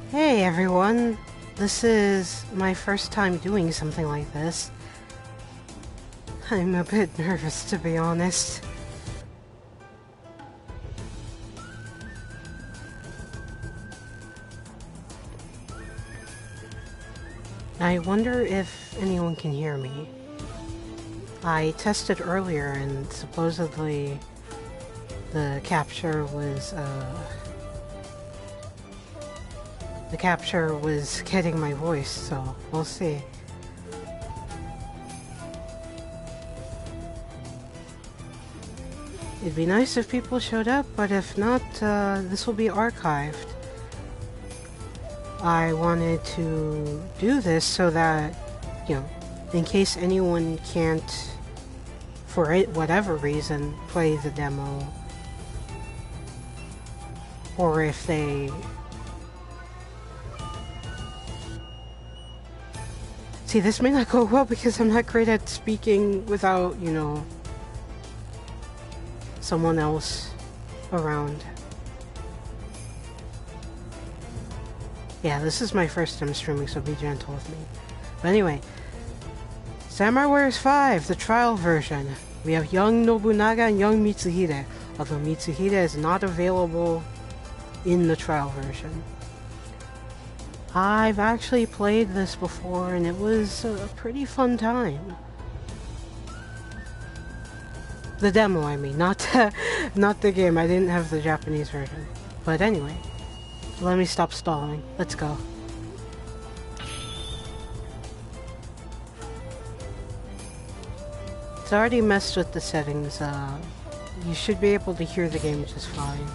Hey everyone, this is my first time doing something like this. I'm a bit nervous, to be honest. I wonder if anyone can hear me. I tested earlier and supposedly the capture was getting my voice, so we'll see. It'd be nice if people showed up, but if not, this will be archived. I wanted to do this so that, you know, in case anyone can't, for whatever reason, play the demo, or if they... See, this may not go well because I'm not great at speaking without, you know, someone else around. Yeah, this is my first time streaming, so be gentle with me. But anyway, Samurai Warriors 5, the trial version. We have young Nobunaga and young Mitsuhide, although Mitsuhide is not available in the trial version. I've actually played this before, and it was a pretty fun time. The demo, I mean, not the game. I didn't have the Japanese version. But anyway, let me stop stalling. Let's go. It's already messed with the settings. You should be able to hear the game just fine.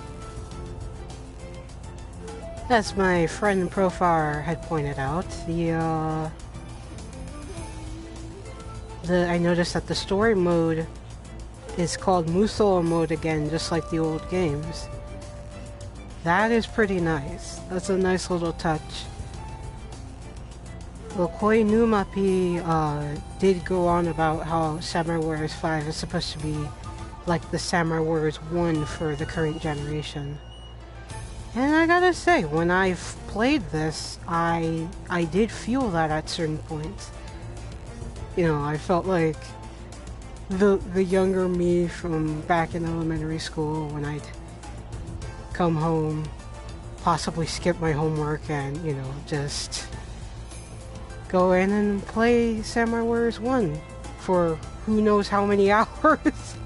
As my friend Profar had pointed out, I noticed that the story mode is called Musou mode again, just like the old games. That is pretty nice. That's a nice little touch. Well, Koi Numapi did go on about how Samurai Warriors 5 is supposed to be like the Samurai Warriors 1 for the current generation. And I gotta say, when I've played this, I did feel that at certain points. You know, I felt like the younger me from back in elementary school when I'd come home, possibly skip my homework and, you know, just go in and play Samurai Warriors 1 for who knows how many hours.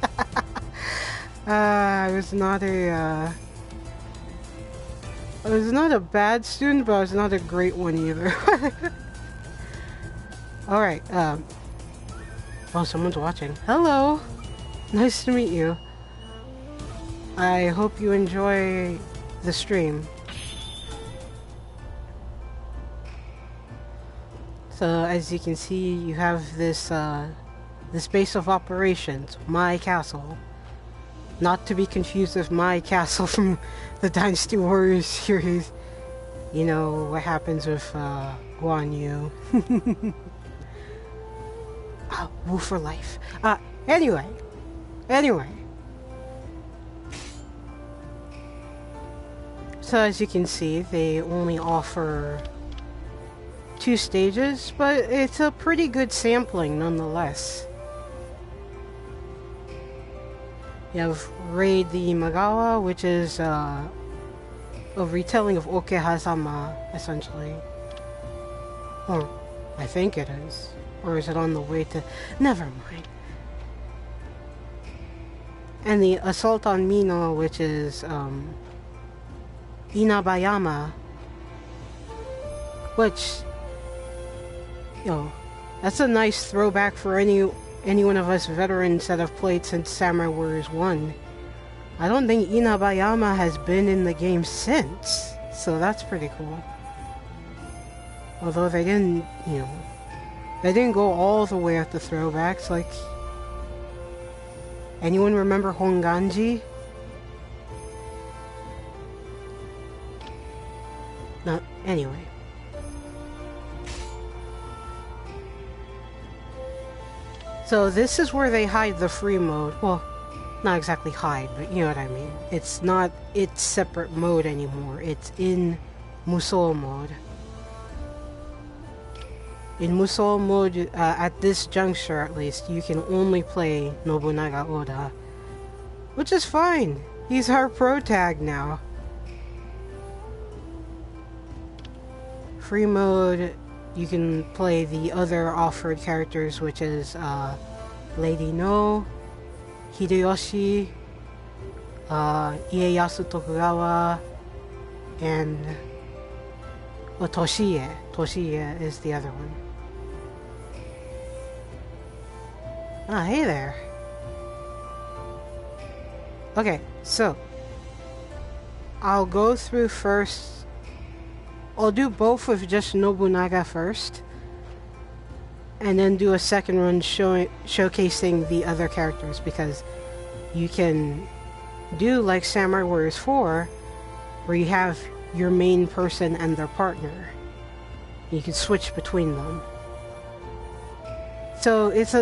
I was not a bad student, but I was not a great one either. Alright, oh, someone's watching. Hello! Nice to meet you. I hope you enjoy the stream. So, as you can see, you have this, this base of operations, My Castle. Not to be confused with My Castle from the Dynasty Warriors series. You know, what happens with, Guan Yu. Oh, Wu for life. Anyway. So as you can see, they only offer 2 stages, but it's a pretty good sampling nonetheless. You have Raid the Imagawa, which is a retelling of Okehazama, essentially. Or, I think it is. Or is it on the way to... Never mind. And the Assault on Mino, which is, Inabayama. Which, you know, that's a nice throwback for any one of us veterans that have played since Samurai Warriors 1. I don't think Inabayama has been in the game since, so that's pretty cool. Although they didn't, you know, they didn't go all the way at the throwbacks, like... Anyone remember Honganji? No, anyway. So this is where they hide the free mode. Well, not exactly hide, but you know what I mean. It's not its separate mode anymore. It's in Musou mode. In Musou mode, at this juncture at least, you can only play Nobunaga Oda. Which is fine. He's our pro tag now. Free mode, you can play the other offered characters, which is Lady No, Hideyoshi, Ieyasu Tokugawa, and Toshiie. Toshiie is the other one. Ah, hey there. Okay, so I'll go through first. I'll do both with just Nobunaga first, and then do a second run showcasing the other characters, because you can do like Samurai Warriors 4, where you have your main person and their partner. You can switch between them. So it's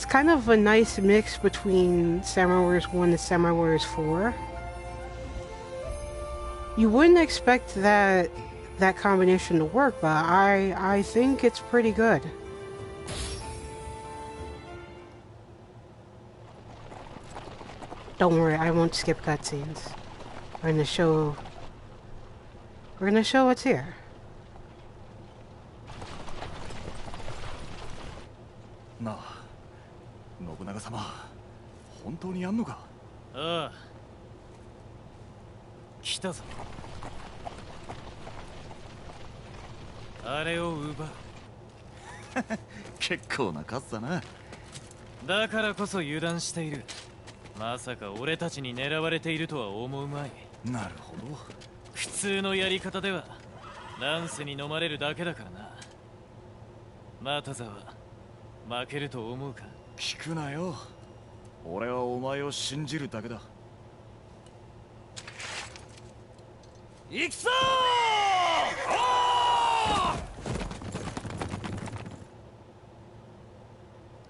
kind of a nice mix between Samurai Warriors 1 and Samurai Warriors 4. You wouldn't expect that combination to work, but I think it's pretty good. Don't worry, I won't skip cutscenes. We're gonna show what's here. Na, Nobunaga-sama, 本当にやんのか? ああ。来たぞ。あれを奪う。結構な数だな。だからこそ油断している。まさか俺たちに狙われているとは思うまい。なるほど。普通のやり方ではランスに飲まれるだけだからな。マタザは負けると思うか？聞くなよ。俺はお前を信じるだけだ。行くぞ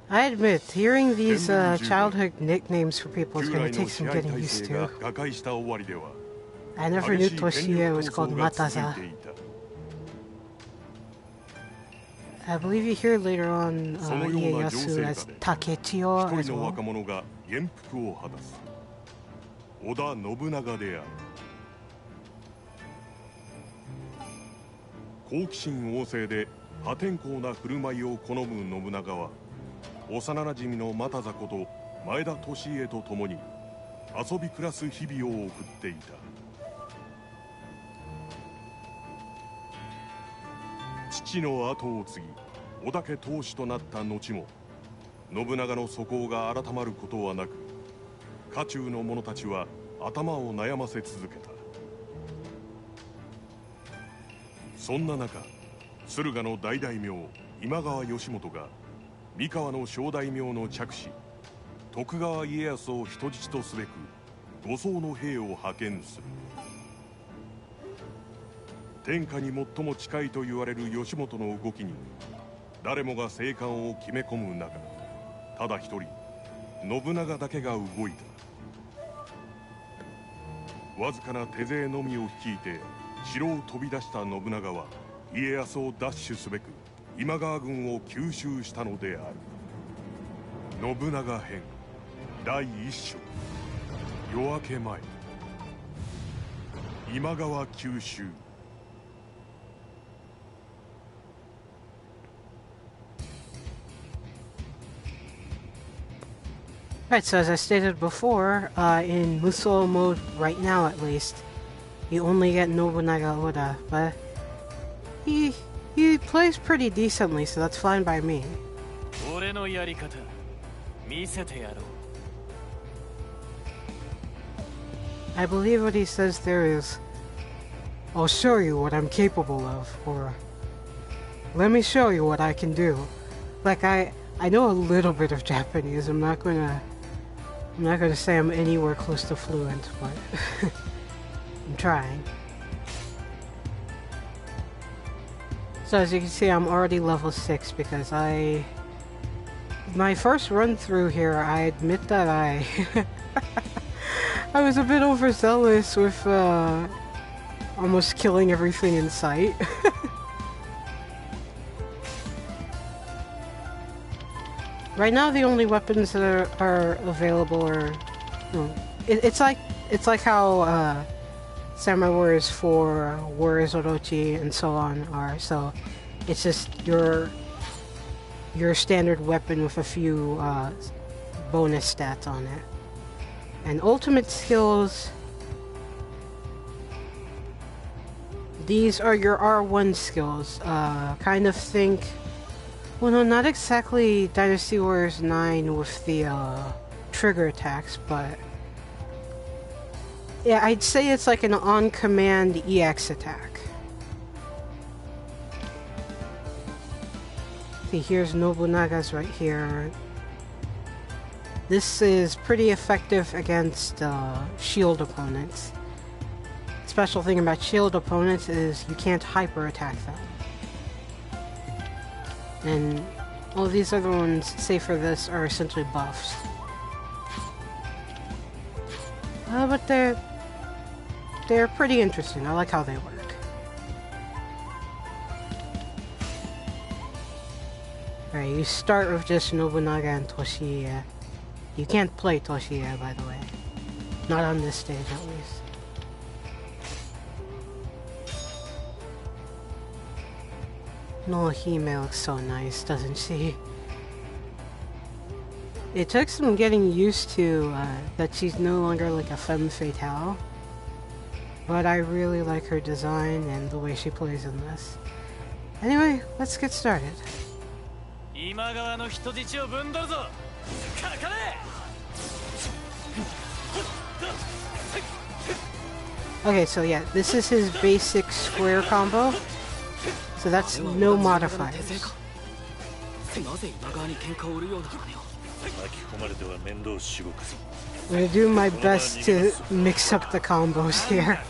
I admit, hearing these childhood nicknames for people is going to take some getting used to. I never knew Toshiie was called Mataza. I believe you hear later on Ieyasu as Takechiyo as well. 好奇心旺盛で破天荒な振る舞いを好む信長は幼なじみの又座こと前田利家と共に遊び暮らす日々を送っていた。父の後を継ぎ織田家当主となった後も信長の素行が改まることはなく、家中の者たちは頭を悩ませ続けた。そんな中、駿河の大大名今川義元が三河の小大名の嫡子徳川家康を人質とすべく護送の兵を派遣する。天下に最も近いと言われる義元の動きに誰もが静観を決め込む中、ただ一人信長だけが動いた。わずかな手勢のみを率いて城を飛び出した信長は家康を奪取すべく今川軍を吸収したのである。信長編第一章、夜明け前、今川吸収。Right, so as I stated before, in Musou mode right now at least, you only get Nobunaga Oda, but he plays pretty decently, so that's fine by me. I believe what he says there is, I'll show you what I'm capable of, or let me show you what I can do. Like, I know a little bit of Japanese. I'm not gonna say I'm anywhere close to fluent, but I'm trying. So as you can see, I'm already level 6 because my first run through here, I admit that I was a bit overzealous with almost killing everything in sight. Right now, the only weapons that are available are, it's like how Samurai Warriors 4, Warriors Orochi, and so on are. So it's just your standard weapon with a few bonus stats on it. And ultimate skills, these are your R1 skills. Kind of think, well, no, not exactly Dynasty Warriors 9 with the trigger attacks, but yeah, I'd say it's like an on-command EX attack. Okay, here's Nobunaga's right here. This is pretty effective against shield opponents. Special thing about shield opponents is you can't hyper attack them. And all these other ones, save for this, are essentially buffs. But they're pretty interesting. I like how they work. Alright, you start with just Nobunaga and Toshiya. You can't play Toshiya, by the way. Not on this stage, at least. Nohime looks so nice, doesn't she? It took some getting used to that she's no longer like a femme fatale. But I really like her design and the way she plays in this. Anyway, let's get started. Okay, so yeah, this is his basic square combo. So that's no modifiers. I'm gonna do my best to mix up the combos here.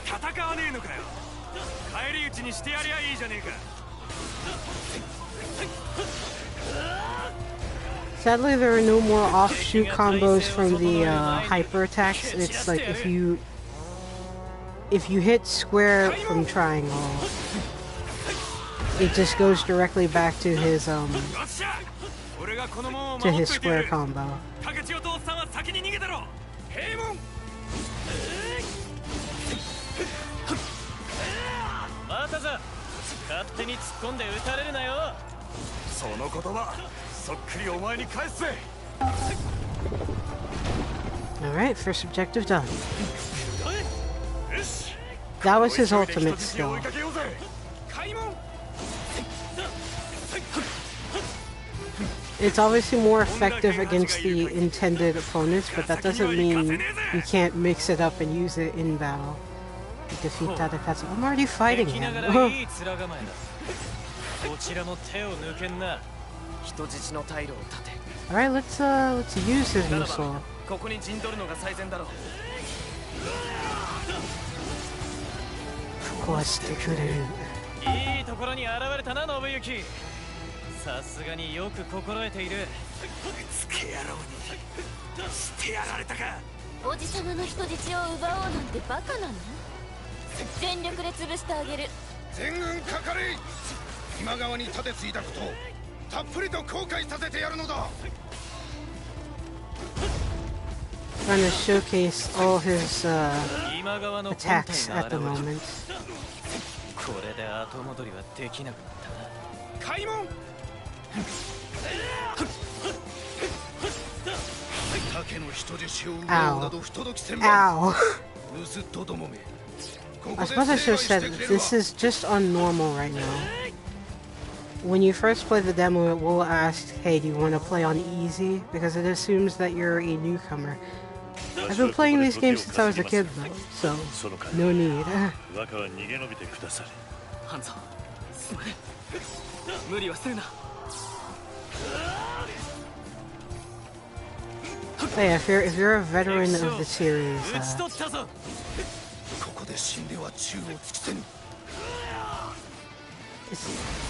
Sadly, there are no more offshoot combos from the hyper attacks. It's like if you hit square from triangle, it just goes directly back to his square combo. Alright, first objective done. That was his ultimate skill. It's obviously more effective against the intended opponents, but that doesn't mean you can't mix it up and use it in battle. You defeat Tadakatsu. I'm already fighting him. Alright, let's use his Musou. Trying to showcase all his attacks at the moment. Ow. Ow. I suppose I should have said this is just on normal right now. When you first play the demo, it will ask, hey, do you want to play on easy? Because it assumes that you're a newcomer. I've been playing these games since I was a kid though, so no need. Hey, if you're a veteran of the series,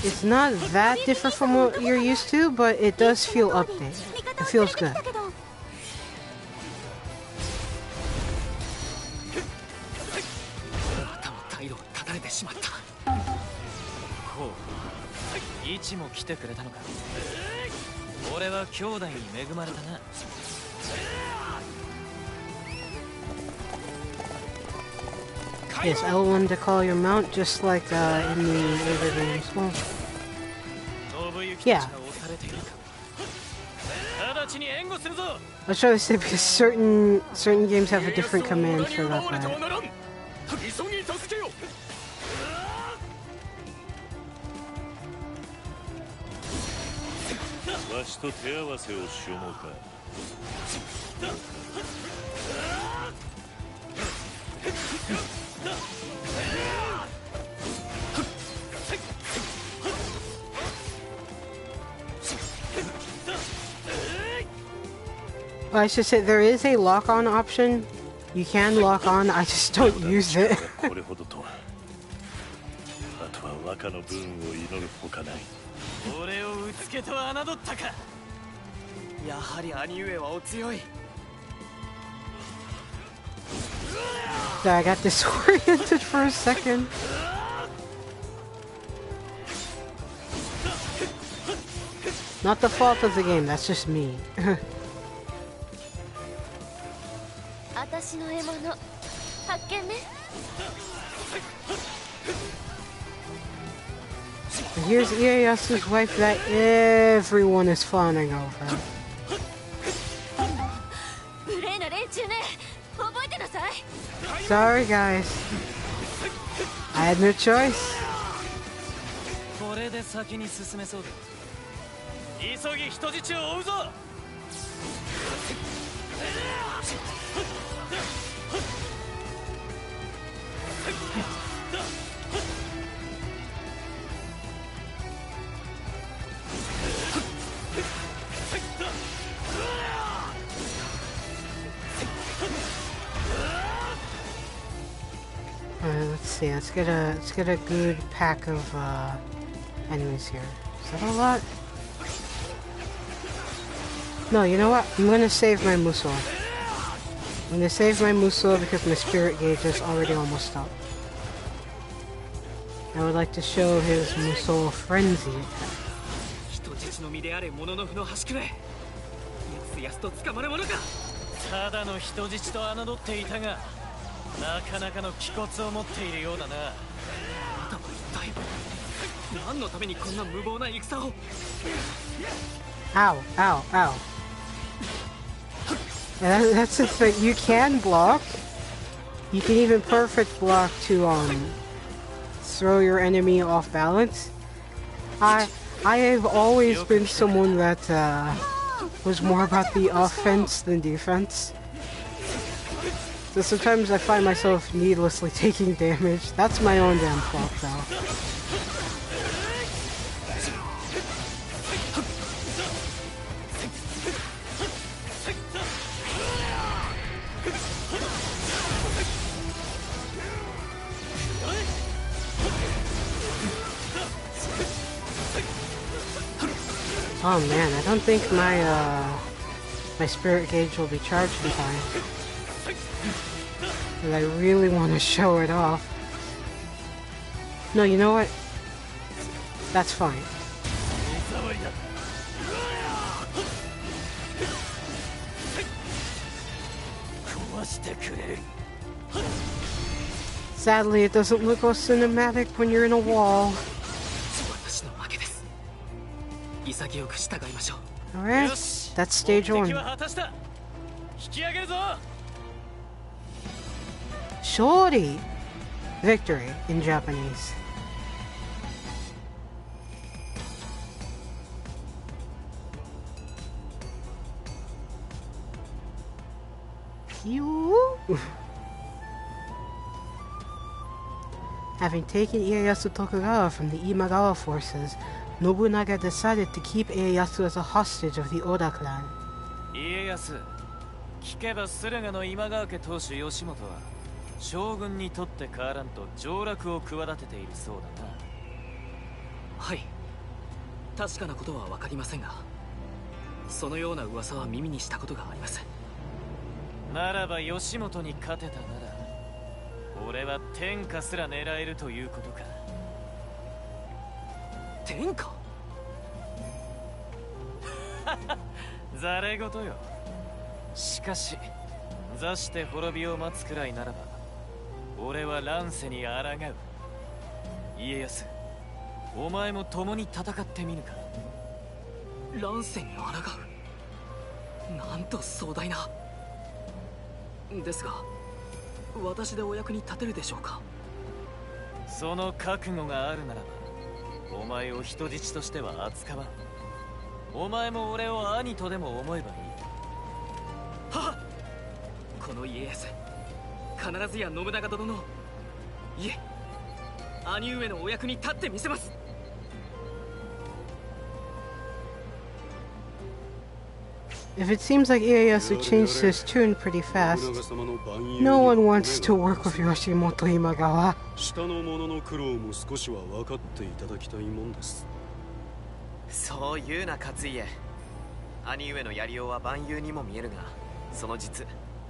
it's not that different from what you're used to, but it does feel updated. It feels good. たれてしまった。ほう、イチも来てくれたのか。俺は兄弟に恵まれたな。Yes, L1 to call your mount, just like in the older games. Well, yeah. I was trying to say because certain games have a different command for that. Well, I should say there is a lock-on option. You can lock on, I just don't use it. 俺をうつけと侮ったか。やはり兄上はお強い。 I got disoriented for a second. Not the fault of the game, that's just me. And here's Ieyasu's wife that everyone is fawning over. Sorry guys, I had no choice. Let's see. Let's get a good pack of enemies here. Is that a lot? No, you know what? I'm gonna save my Musou. I'm gonna save my Musou because my spirit gauge is already almost up. I would like to show his Musou frenzy attack. なかなかの気骨を持っているようだな。あなたは一体何のためにこんな無謀な戦を。Ow, ow, ow. That's the thing. You can block. You can even perfect block to throw your enemy off balance. I have always been someone that was more about the offense than defense. So sometimes I find myself needlessly taking damage. That's my own damn fault, though. Oh man, I don't think my spirit gauge will be charged in time. And I really want to show it off. No, you know what? That's fine. Sadly, it doesn't look all cinematic when you're in a wall. Alright, that's stage 1. Shorty! Victory in Japanese. Having taken Ieyasu Tokugawa from the Imagawa forces, Nobunaga decided to keep Ieyasu as a hostage of the Oda clan. Ieyasu, 聞けば駿河の今川家当主義元は将軍にとって変わらんと上洛を企てているそうだな。はい。確かなことはわかりませんが、そのような噂は耳にしたことがあります。ならば義元に勝てたなら、俺は天下すら狙えるということか。天下？ざれ言よ。しかし座して滅びを待つくらいならば俺は乱世に抗う。家康、お前も共に戦ってみぬか。乱世に抗う？なんと壮大な。ですが私でお役に立てるでしょうか？その覚悟があるならばお前を人質としては扱わん。お前も俺を兄とでも思えばいい。はっ。この家康、必ずや信長殿の、いえ、兄上のお役に立ってみせます。If it seems like Ieyasu changed his tune pretty fast, no one wants to work with Yoshimoto Imagawa. 下の者の苦労も少しは分かっていただきたいもんです。そう言うな勝家。兄上のやりようは万有にも見えるが、その実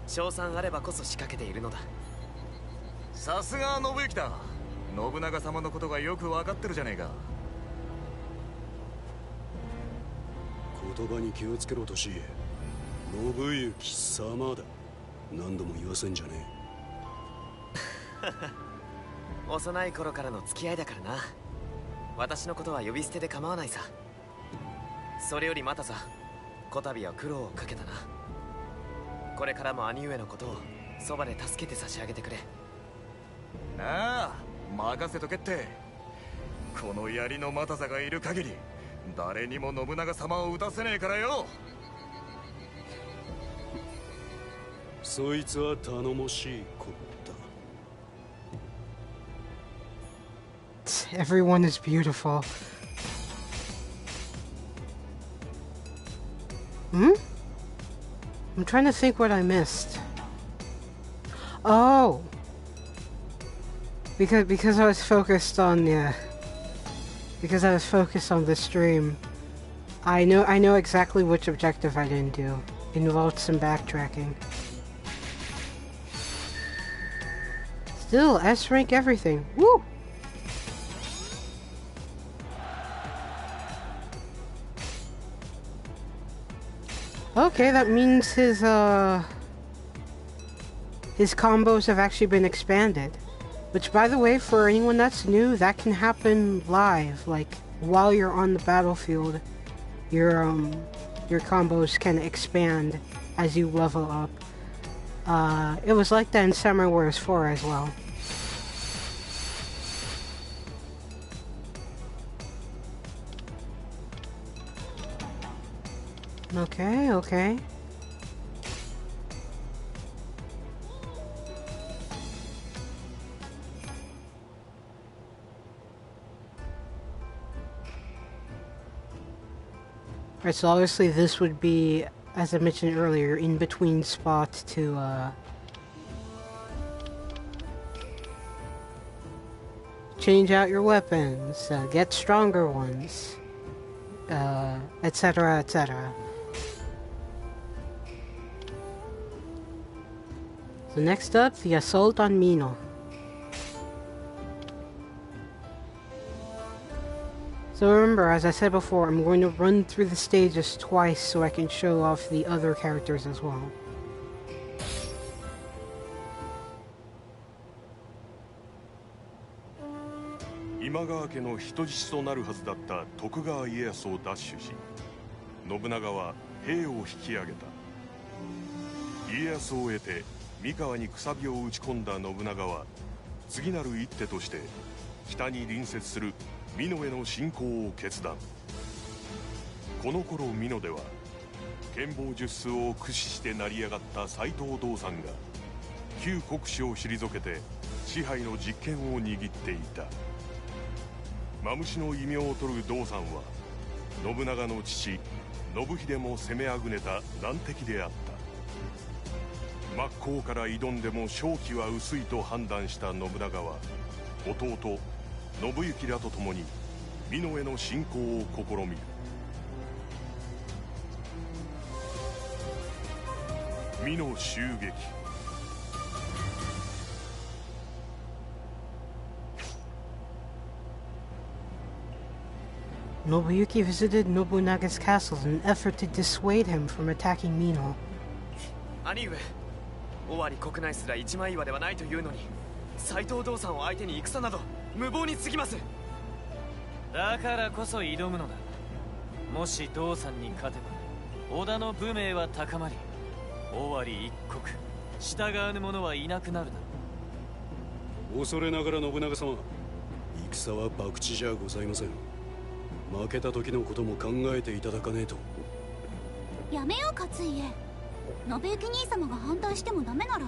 賞賛あればこそ仕掛けているのだ。さすが信行だ。信長様のことがよく分かってるじゃねえか。言葉に気をつけろとし、信行様だ。何度も言わせんじゃねえ。幼い頃からの付き合いだからな。私のことは呼び捨てで構わないさ。それよりまたさ、こたびは苦労をかけたな。これからも兄上のことをそばで助けて差し上げてくれ。なあ、任せとけって。この槍の又さがいる限り誰にも信長様を撃たせねえからよ。そいつは頼もしい子だ。Everyone is beautiful. Hmm? I'm trying to think what I missed. Oh! Because I was focused on the stream. I know exactly which objective I didn't do. It involved some backtracking. Still, S rank everything. Woo! Okay, that means his combos have actually been expanded. Which, by the way, for anyone that's new, that can happen live. Like, while you're on the battlefield, your combos can expand as you level up. It was like that in Samurai Warriors 4 as well. Okay, okay. Right, so obviously this would be, as I mentioned earlier, in between spots to change out your weapons, get stronger ones, etc., etc. So next up, the assault on Mino. So remember, as I said before, I'm going to run through the stages twice so I can show off the other characters as well. Imagawa家の人質となるはずだった徳川家康を奪取し、信長は兵を引き上げた。家康を得て三河にくさびを打ち込んだ信長は、次なる一手として北に隣接する美濃への侵攻を決断。この頃美濃では剣謀術数を駆使して成り上がった斎藤道三が旧国主を退けて支配の実権を握っていた。マムシの異名を取る道三は信長の父信秀も攻めあぐねた難敵であった。真っ向から挑んでも勝機は薄いと判断した信長は弟信行らと共に美濃への侵攻を試みる。美濃襲撃。Nobuyuki visited Nobunaga's castle in an effort to dissuade him from attacking Mino. 兄上、尾張国内すら一枚岩ではないというのに、斎藤道さんを相手に戦など無謀に過ぎます。だからこそ挑むのだ。もし道さんに勝てば、織田の武名は高まり、尾張一国従わぬ者はいなくなるだろう。恐れながら信長様、戦は博打じゃございません。負けた時のことも考えていただかねえと。やめよう勝家。信行兄様が反対してもダメなら、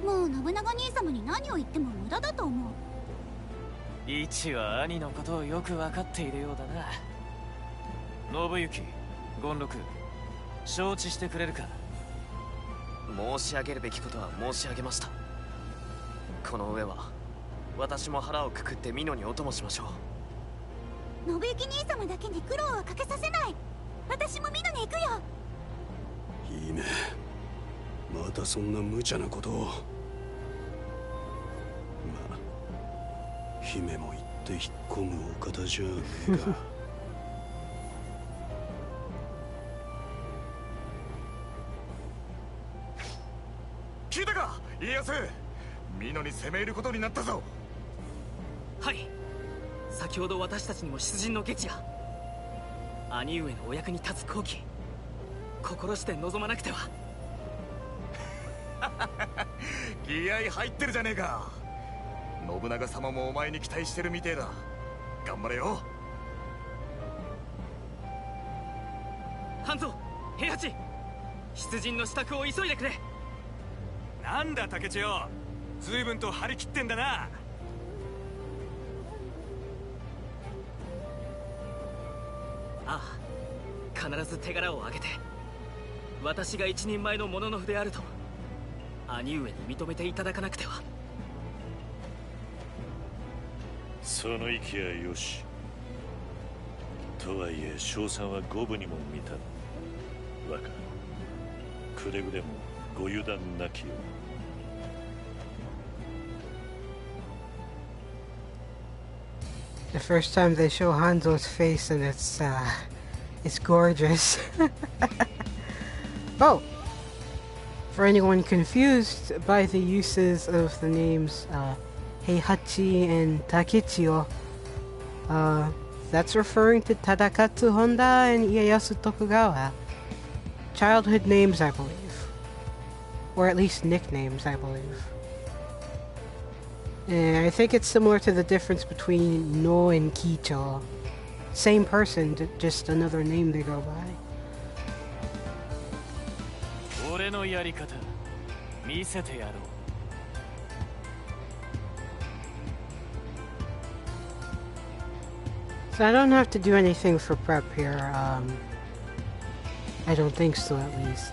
もう信長兄様に何を言っても無駄だと思う。一は兄のことをよく分かっているようだな。信行、権六、承知してくれるか。申し上げるべきことは申し上げました。この上は私も腹をくくって美濃にお供しましょう。信行兄様だけに苦労はかけさせない。私も美濃に行くよ。姫、またそんな無茶なことを。まあ姫も言って引っ込むお方じゃねえか。聞いたか家康、美濃に攻め入ることになったぞ。はい、先ほど私たちにも出陣の下知が。兄上のお役に立つ好機、心して望まなくては。気合入ってるじゃねえか。信長様もお前に期待してるみてえだ。頑張れよ。半蔵、平八、出陣の支度を急いでくれ。なんだ竹千代、随分と張り切ってんだな。ああ、必ず手柄を挙げて、私が一人前の物の筆であると兄上に認めていただかなくては。その息はよし。とはいえ勝算は五分にも満たぬ。若、くれぐれもご油断なきよう。The first time they show Hanzo's face and it's gorgeous. Oh! For anyone confused by the uses of the names Heihachi and Takechiyo, that's referring to Tadakatsu Honda and Ieyasu Tokugawa. Childhood names, I believe. Or at least nicknames, I believe. And I think it's similar to the difference between No and Kicho. Same person, just another name they go by. 俺のやり方見せてやろう。So I don't have to do anything for prep here. I don't think so, at least.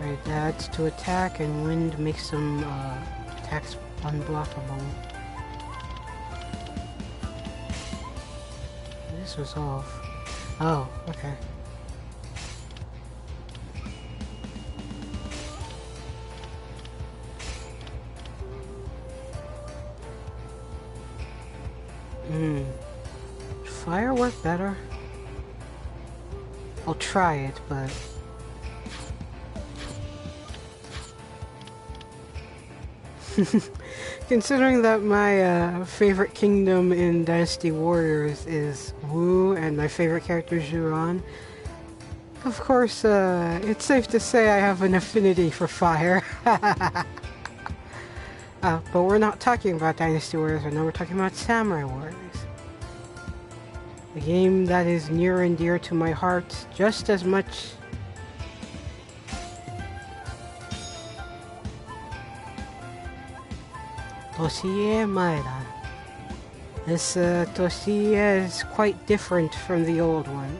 Right, that's to attack, and wind makes some attacks unblockable. This was off. Oh, okay. Fire work better? I'll try it, but... Considering that my favorite kingdom in Dynasty Warriors is Wu and my favorite character is Zhuran, of course, it's safe to say I have an affinity for fire. But we're not talking about Dynasty Warriors right now, we're talking about Samurai Warriors. A game that is near and dear to my heart just as much Toshiie Maeda. This Toshiie is quite different from the old one.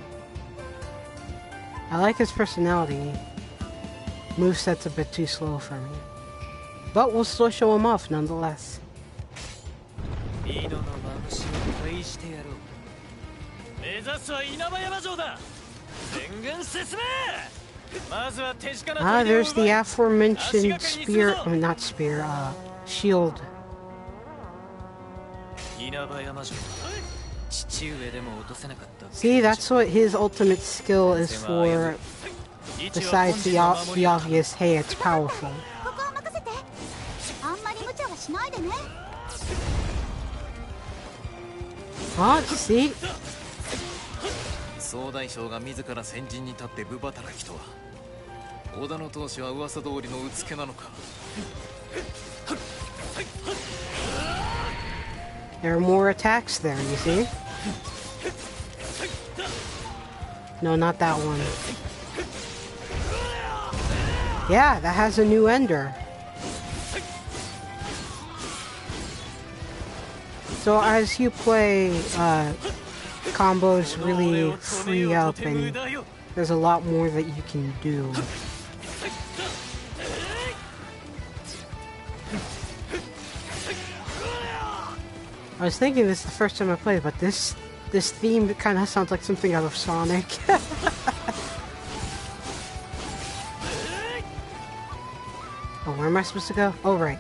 I like his personality. Moveset's a bit too slow for me. But we'll still show him off nonetheless. There's the aforementioned spear, not spear, shield. See, that's what his ultimate skill is for, besides the obvious, hey, it's powerful. Oh, see? 総大将が自ら先陣に立って部働きとは織田の当主は噂通りのうつけなのか There are more attacks there, you see? No, not that one. Yeah, that has a new ender. So as you play, combos really free up and there's a lot more that you can do. I was thinking this the first time I played, but this theme kind of sounds like something out of Sonic. Oh, where am I supposed to go? Oh, right.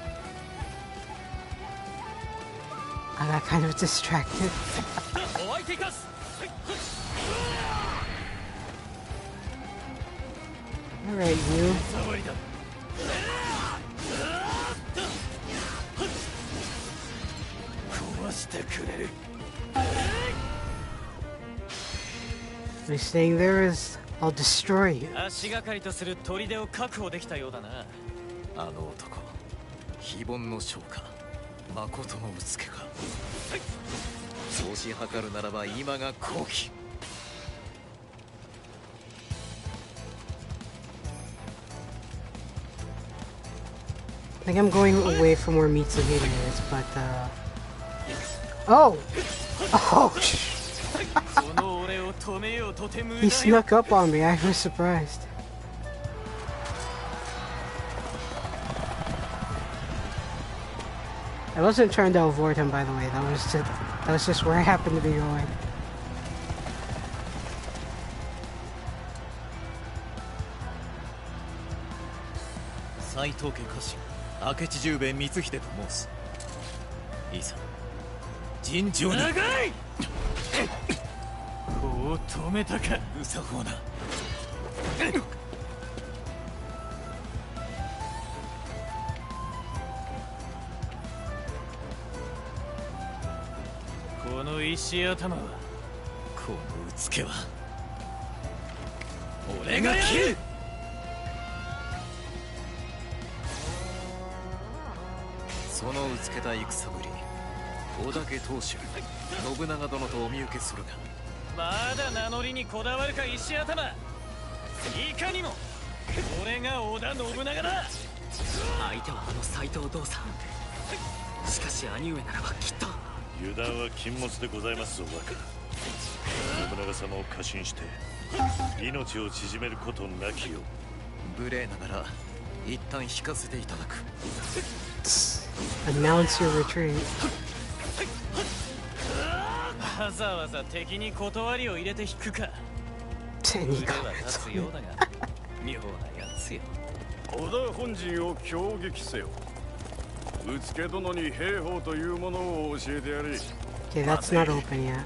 I got kind of distracted. Alright, you. You're staying there is I'll destroy you. 足がかりとする砦を確保できたようだな。あの男、非凡の将か、誠のうつけか。そうし計るならば今が好機。I think I'm going away from where Mitsuhide is, but oh! Oh! He snuck up on me, I was surprised. I wasn't trying to avoid him, by the way. That was just where I happened to be going. Saito家家臣、明智十兵光秀と申す。いいさ、尋常に。長い。こう止めたか、うさほうな。この石頭は、このうつけは、俺が切る。そのうつけた戦ぶり、織田家当主、信長殿とお見受けするが。まだ名乗りにこだわるか石頭。いかにも、俺が織田信長だ。相手はあの斎藤道さん。しかし兄上ならばきっと。油断は禁物でございますぞ、若。信長様を過信して命を縮めることなきよう。無礼ながら一旦引かせていただく。Announce your retreat. わざわざ敵に断りを入れて引くか。手にかは立つようだが、妙なやつよ。織田本陣を攻撃せよ。うつけ殿に兵法というものを教えてやれ。 Okay, that's not open yet.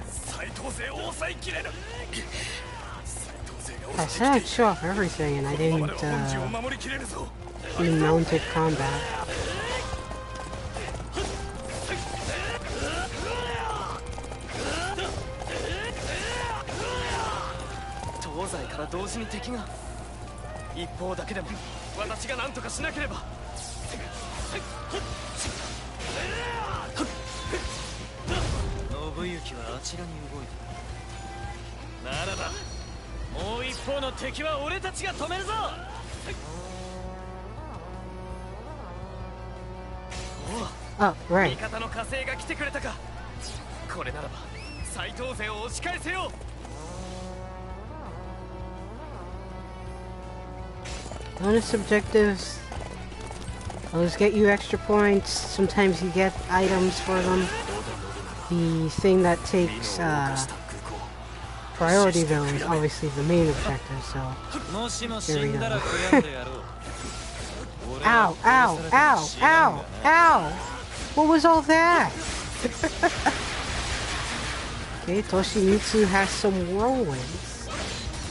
I said I'd show off everything, and I didn't do mounted combat. 東西から同時に敵が。一方だけでも私が何とかしなければ。信行はあちらに動いた。ならばもう一方の敵は俺たちが止めるぞ。right. 味方の火星が来てくれたか。これならば斎藤勢を押し返せよ。Bonus objectives. Those get you extra points. Sometimes you get items for them. The thing that takes priority though is obviously the main objective, so here we go. Ow, ow, ow, ow, ow! What was all that? Okay, Toshimitsu has some whirlwinds.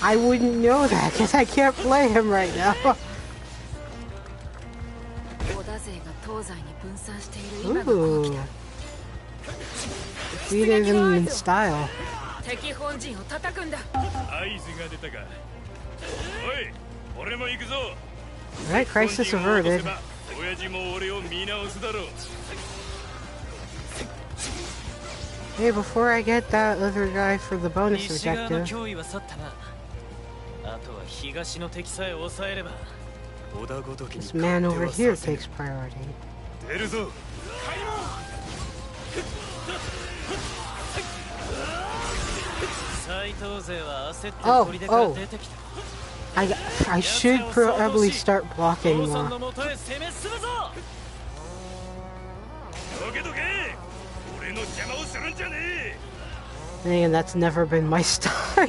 I wouldn't know that because I can't play him right now. Ooh. Defeated him in style. Alright, crisis averted. Hey, before I get that other guy for the bonus objective. This man over here takes priority. Oh. I should probably start blocking more. Man, that's never been my style.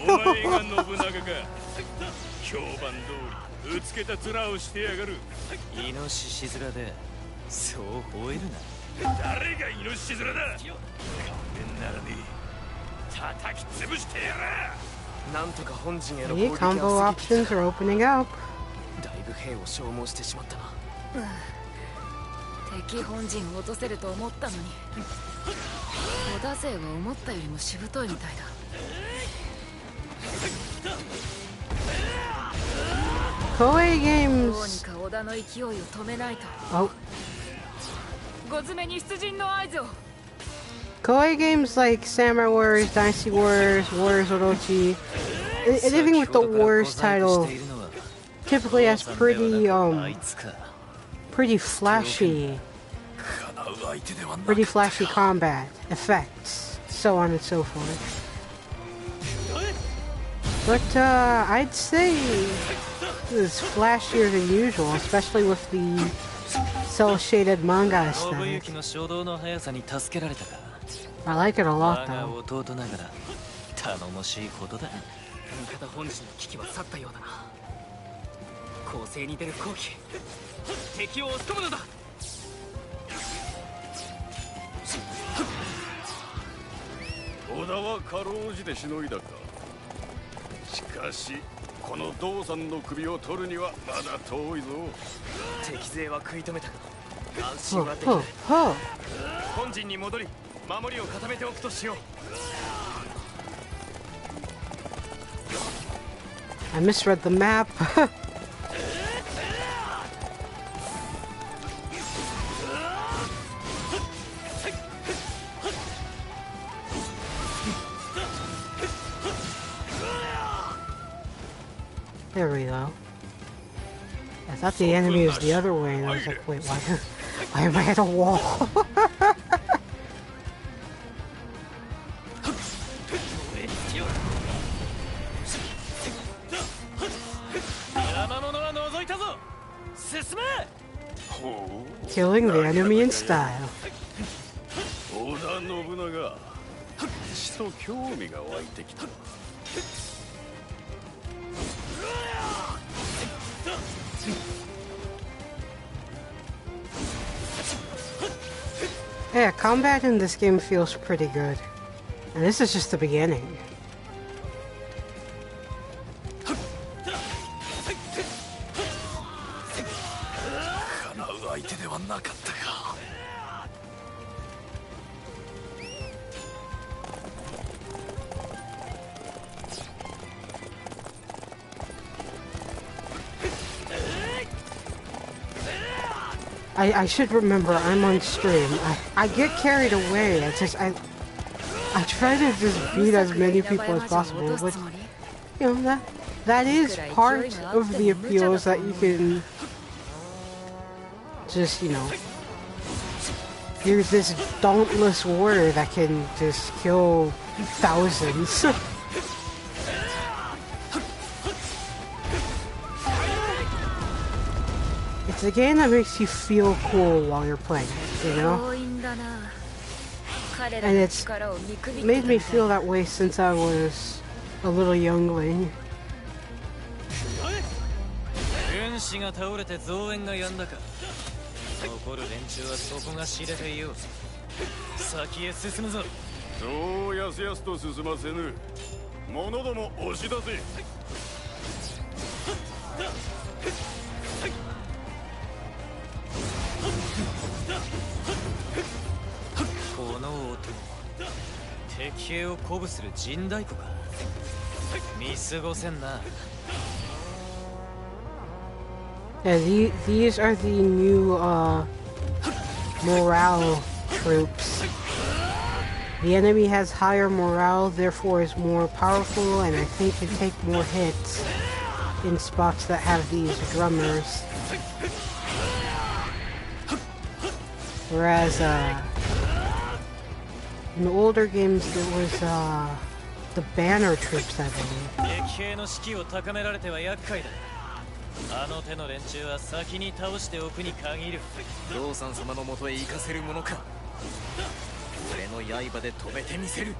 The combo options are opening up. Koei Games. Oh. Koei Games like Samurai Warriors, Dynasty Warriors, Warriors Orochi, anything with the Wars title typically has pretty flashy combat effects, so on and so forth. But I'd say it's flashier than usual, especially with the cel-shaded manga aesthetic. I like it a lot, though. I misread the map. There we go. I thought the enemy was the other way, and I was like, wait, why am I at a wall? Killing the enemy in style. Yeah, combat in this game feels pretty good. And this is just the beginning. I should remember I'm on stream. I get carried away. I try to just beat as many people as possible, but you know that is part of the appeal, is that you can just, you know, you're this dauntless warrior that can just kill thousands. It's a game that makes you feel cool while you're playing it, you know? And it's made me feel that way since I was a little youngling. 天使が倒れて増援がやんだか。残る連中はそこが知れていよう。先へ進むぞ。そうやすやすと進ませぬ。者ども押し出せ。この音、敵兵を鼓舞する陣太鼓か。見過ごせんな。Yeah, these are the new morale troops. The enemy has higher morale, therefore is more powerful, and I think can take more hits in spots that have these drummers. Whereas in older games there was the banner troops, I believe. あの手の連中は先に倒しておくに限る。道産様のもとへ行かせるものか。俺の刃で止めてみせる。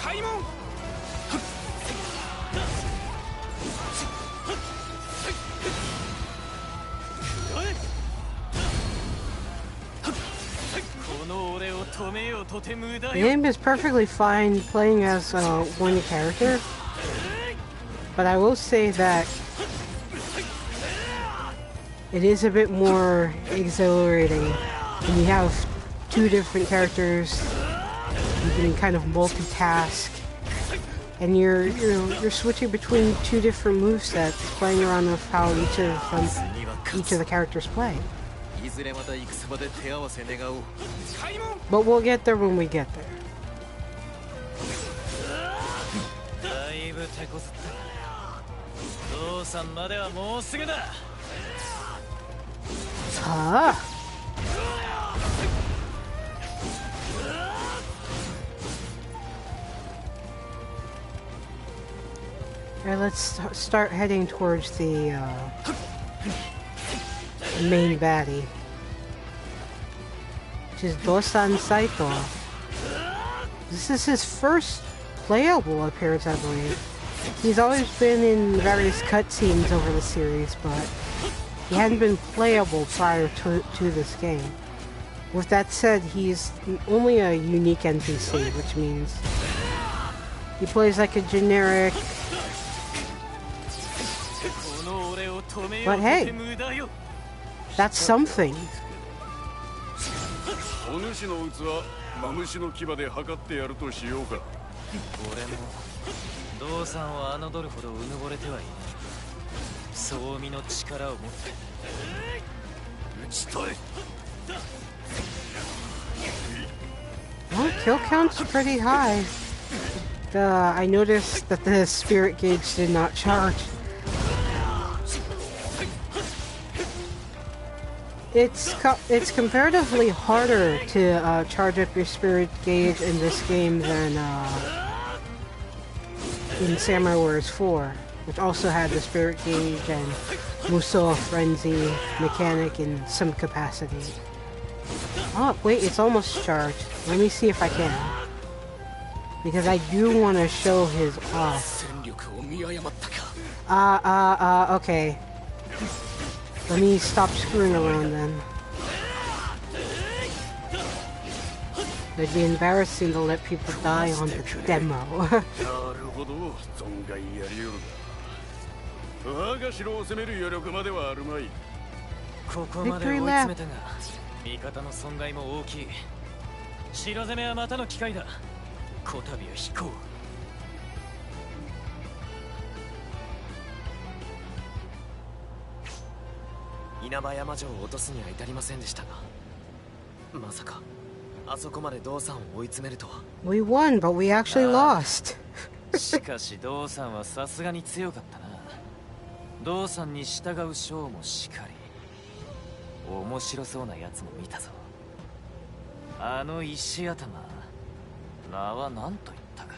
開門。The game is perfectly fine playing as one character, but I will say that it is a bit more exhilarating when you have two different characters. You can kind of multitask, and you're switching between two different movesets, playing around with how each of the characters play. But we'll get there when we get there. Huh? Alright, let's start heading towards the main baddie, which is Dosan Saito. This is his first playable appearance, I believe. He's always been in various cutscenes over the series, but he hadn't been playable prior to this game. With that said, he's only a unique NPC, which means he plays like a generic... But hey, that's something. お主の器、マムシの牙で測ってやるとしようか。俺も道産を侮るほどうぬぼれてはいない。総身の力を持って打ち取れ。Well, kill count's pretty high. I noticed that the spirit gauge did not charge. It's comparatively harder to charge up your spirit gauge in this game than in Samurai Warriors 4, which also had the spirit gauge and Musou Frenzy mechanic in some capacity. Oh, wait, it's almost charged. Let me see if I can. Because I do want to show his off. Okay. Let me stop screwing around then. It'd be embarrassing to let people die on the demo. Victory lap. 味方の損害も大きい。白攻めはまたの機会だ。こたびは引こう。稲葉山城を落とすには至りませんでしたが、まさかあそこまで道産を追い詰めるとは。We won, but we actually lost. しかし道産はさすがに強かったな。道産に従う将もしかり、面白そうなやつも見たぞ。あの石頭、名は何と言ったか。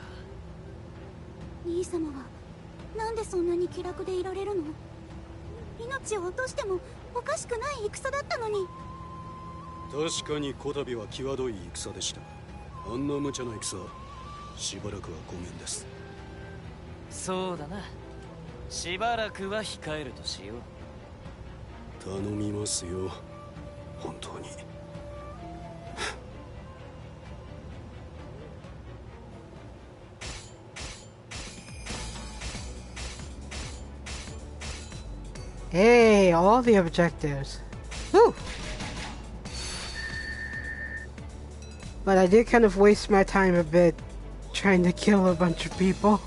兄様はなんでそんなに気楽でいられるの？命を落としてもおかしくない戦だったのに。確かにこたびは際どい戦でした。あんな無茶な戦しばらくはごめんです。そうだな。しばらくは控えるとしよう。頼みますよ、本当に。Hey, all the objectives. Woo! But I did kind of waste my time a bit trying to kill a bunch of people.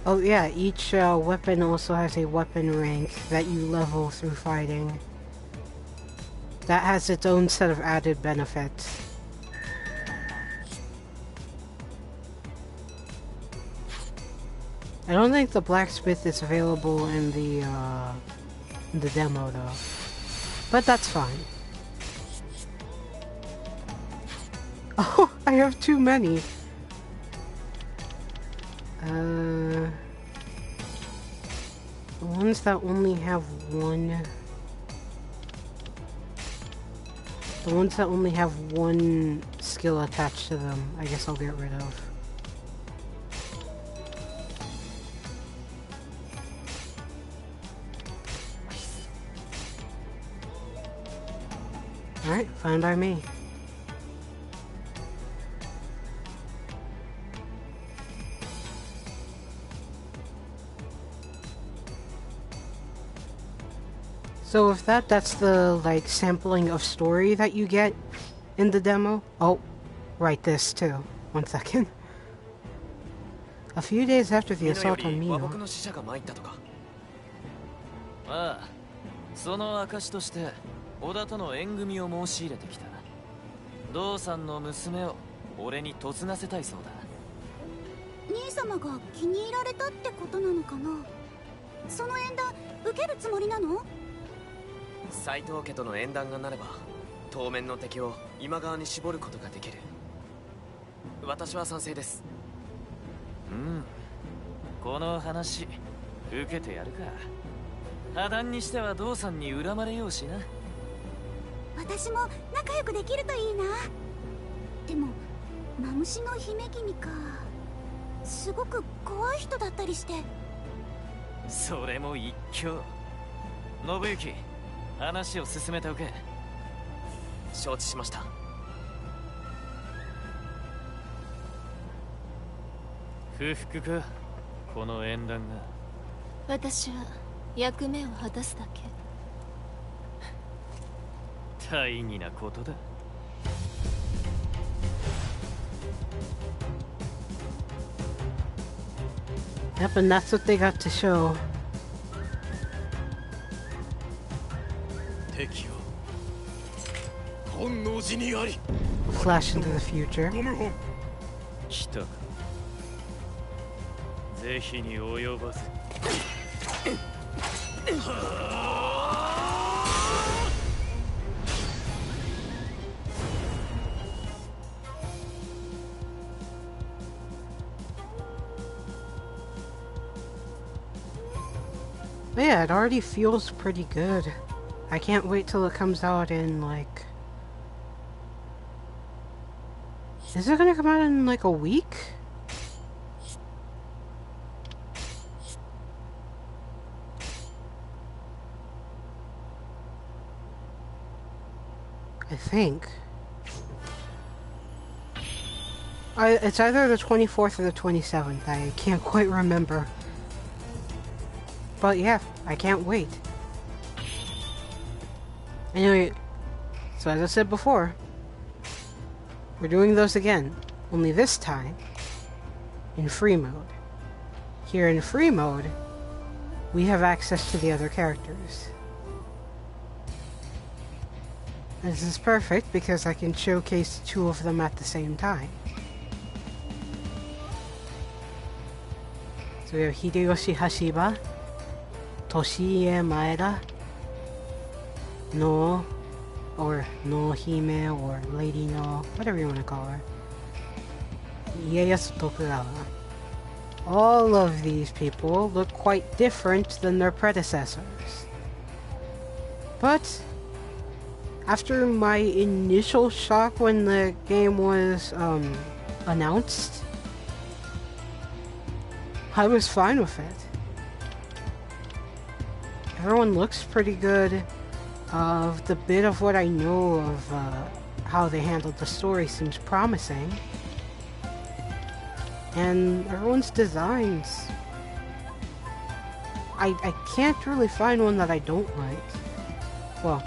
Oh yeah, each weapon also has a weapon rank that you level through fighting. That has its own set of added benefits. I don't think the blacksmith is available in the demo though, but that's fine. Oh, I have too many. The ones that only have one. The ones that only have one skill attached to them, I guess I'll get rid of. Alright, fine by me. So with that, that's the, like, sampling of story that you get in the demo. Oh, right, this too. 1 second. A few days after the assault on Mino. ああ、その証として織田との縁組を申し入れてきた。道さんの娘を俺に嫁がせたいそうだ。兄様が気に入られたってことなのかな。その縁談受けるつもりなの？斎藤家との縁談がなれば当面の敵を今川に絞ることができる。私は賛成です。うん、この話受けてやるか。破談にしては道さんに恨まれようしな。私も仲良くできるといいな。でもマムシの姫君か、すごく怖い人だったりして。それも一興。信行、話を進めておけ。承知しました。不服か、この縁談が。私は役目を果たすだけ。大義なことだ。Yep, and that's what they got to show. 敵よ、本能寺にあり。 Flash into the future. 来たか。是非に及ばず。But yeah, it already feels pretty good. I can't wait till it comes out in, like... Is it gonna come out in, like, a week? I think. It's either the 24th or the 27th. I can't quite remember. But yeah, I can't wait. Anyway, so as I said before, we're doing those again. Only this time, in free mode. Here in free mode, we have access to the other characters. This is perfect because I can showcase 2 of them at the same time. So we have Hideyoshi Hashiba, Toshie Maeda, No, or No Hime, or Lady No, whatever you want to call her. Ieyasu Tokugawa. all of these people look quite different than their predecessors. But after my initial shock when the game was announced, I was fine with it. Everyone looks pretty good. The bit of what I know of how they handled the story seems promising. And everyone's designs, I can't really find one that I don't like. Well,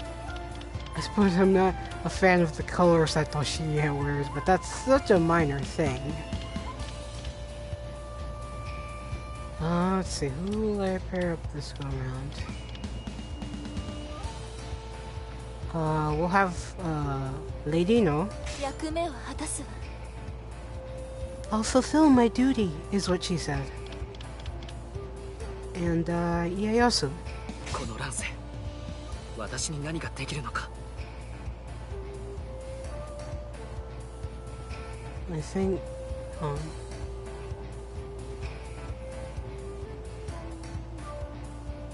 I suppose I'm not a fan of the colors that Toshiya wears, but that's such a minor thing. Let's see, who will I pair up this go around? We'll have Lady No. I'll fulfill my duty, is what she said. And Ieyasu. I think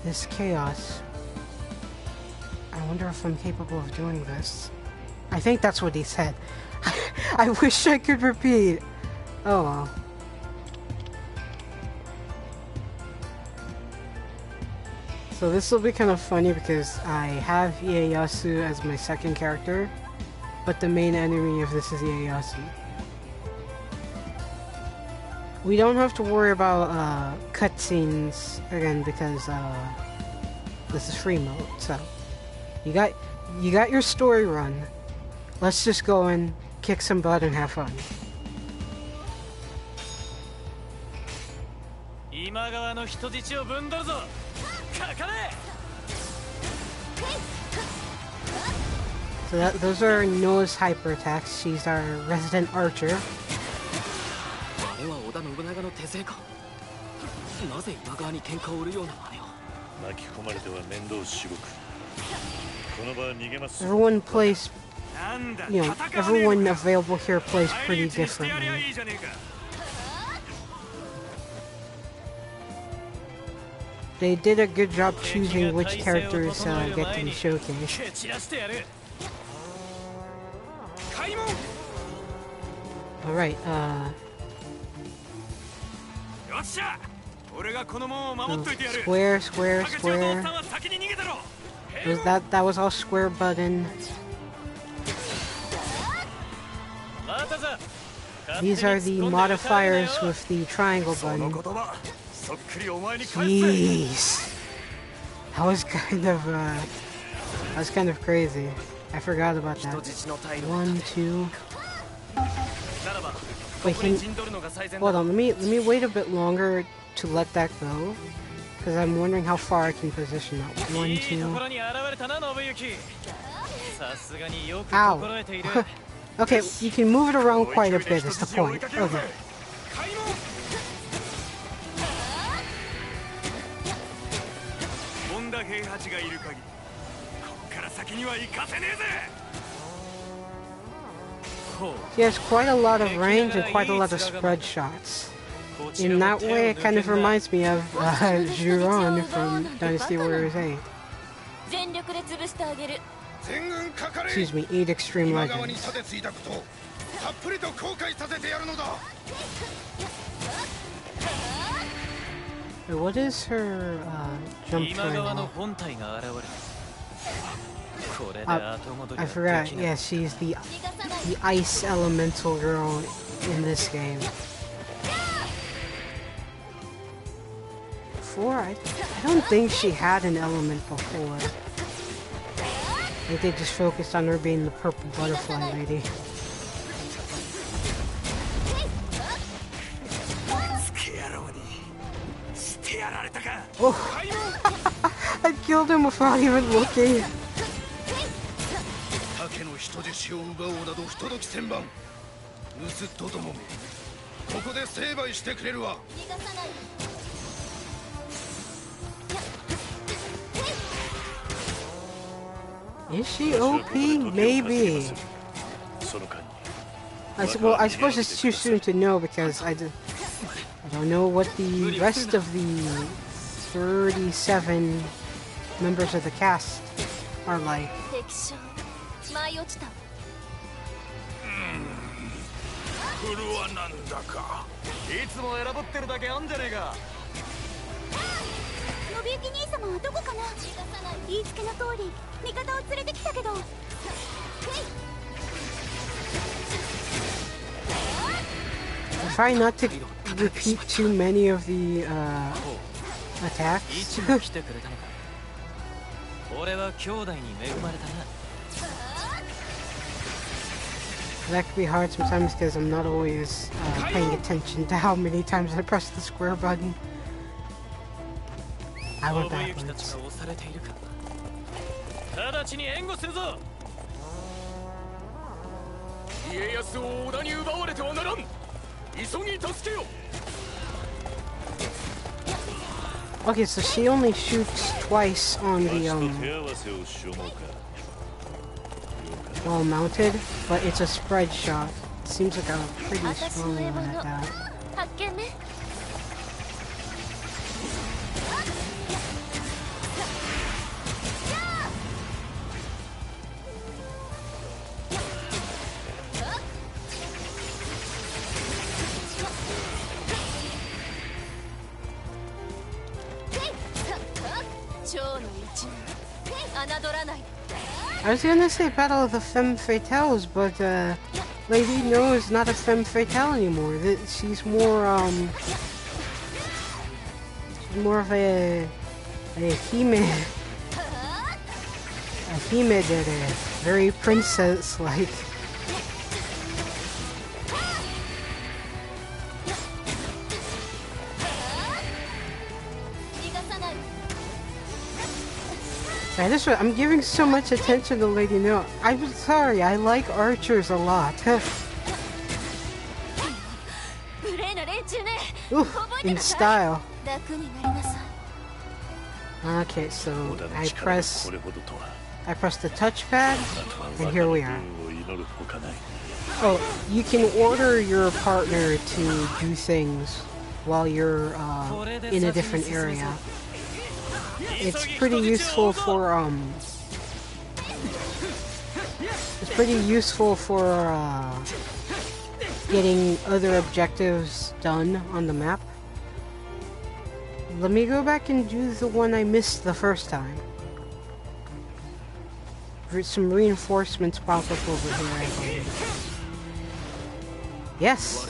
this chaos. I wonder if I'm capable of doing this. I think that's what he said. I wish I could repeat. Oh well. So this will be kind of funny because I have Ieyasu as my second character, but the main enemy of this is Ieyasu. We don't have to worry about cutscenes again because this is free mode. So you got your story run. Let's just go and kick some butt and have fun. So those are Noah's hyper attacks. She's our resident archer. Everyone plays, everyone available here plays pretty differently. They did a good job choosing which characters get to be showcased. Alright, square, square, square. That was all square button. These are the modifiers with the triangle button. Jeez. That was kind of crazy. I forgot about that. 1, 2. Wait, hold on, let me wait a bit longer to let that go, because I'm wondering how far I can position that. 1, 2. Ow. Okay, you can move it around quite a bit is the point. Okay. He has quite a lot of range and quite a lot of spread shots. In that way, it kind of reminds me of Juron from Dynasty Warriors 8. Excuse me, 8 Extreme Legends. Wait, what is her jump triangle? I forgot. Yeah, she's the ice elemental girl in this game. Before, I don't think she had an element before. I think they just focused on her being the purple butterfly lady. Oh! I killed him without even looking. Is she OP? Maybe. I suppose it's too soon to know because I Don't know what the rest of the 37 members of the cast are like. フルはなんだかいつも選ぶってるだけあんじゃねえか。信行兄様はどこかな。言いつけの通り味方を連れてきたけど。Try not to repeat too many of the attacks. 俺は兄弟に恵まれたな。 That can be hard sometimes because I'm not always paying attention to how many times I press the square button. I went backwards. 直ちに援護するぞ。家康を織田に奪われてはならん。急ぎ助けよ。 Okay, so she only shoots twice on the well mounted, but it's a spread shot. Seems like a pretty strong one at that. I was gonna say Battle of the Femme Fatales, but Lady No is not a Femme Fatale anymore. She's more of a Hime did it. Very princess-like. I'm giving so much attention to Lady No. I'm sorry, I like archers a lot. Ooh, in style. Okay, so I press the touchpad, and here we are. Oh, you can order your partner to do things while you're in a different area. It's pretty useful for getting other objectives done on the map. Let me go back and do the one I missed the first time. Some reinforcements pop up over here, I think. Yes!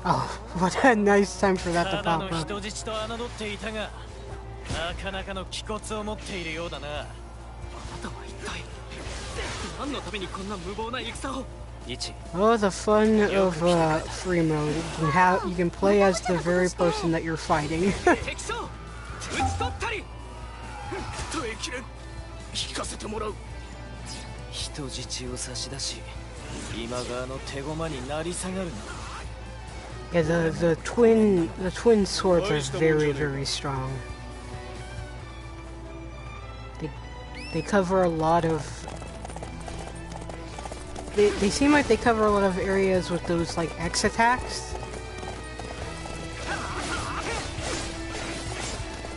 Oh, what a nice time for that to pop up. Oh, the fun of free mode. You can play as the very person that you're fighting. Yeah, the twin swords are very, very strong. They cover a lot of. They seem like they cover a lot of areas with those like X attacks.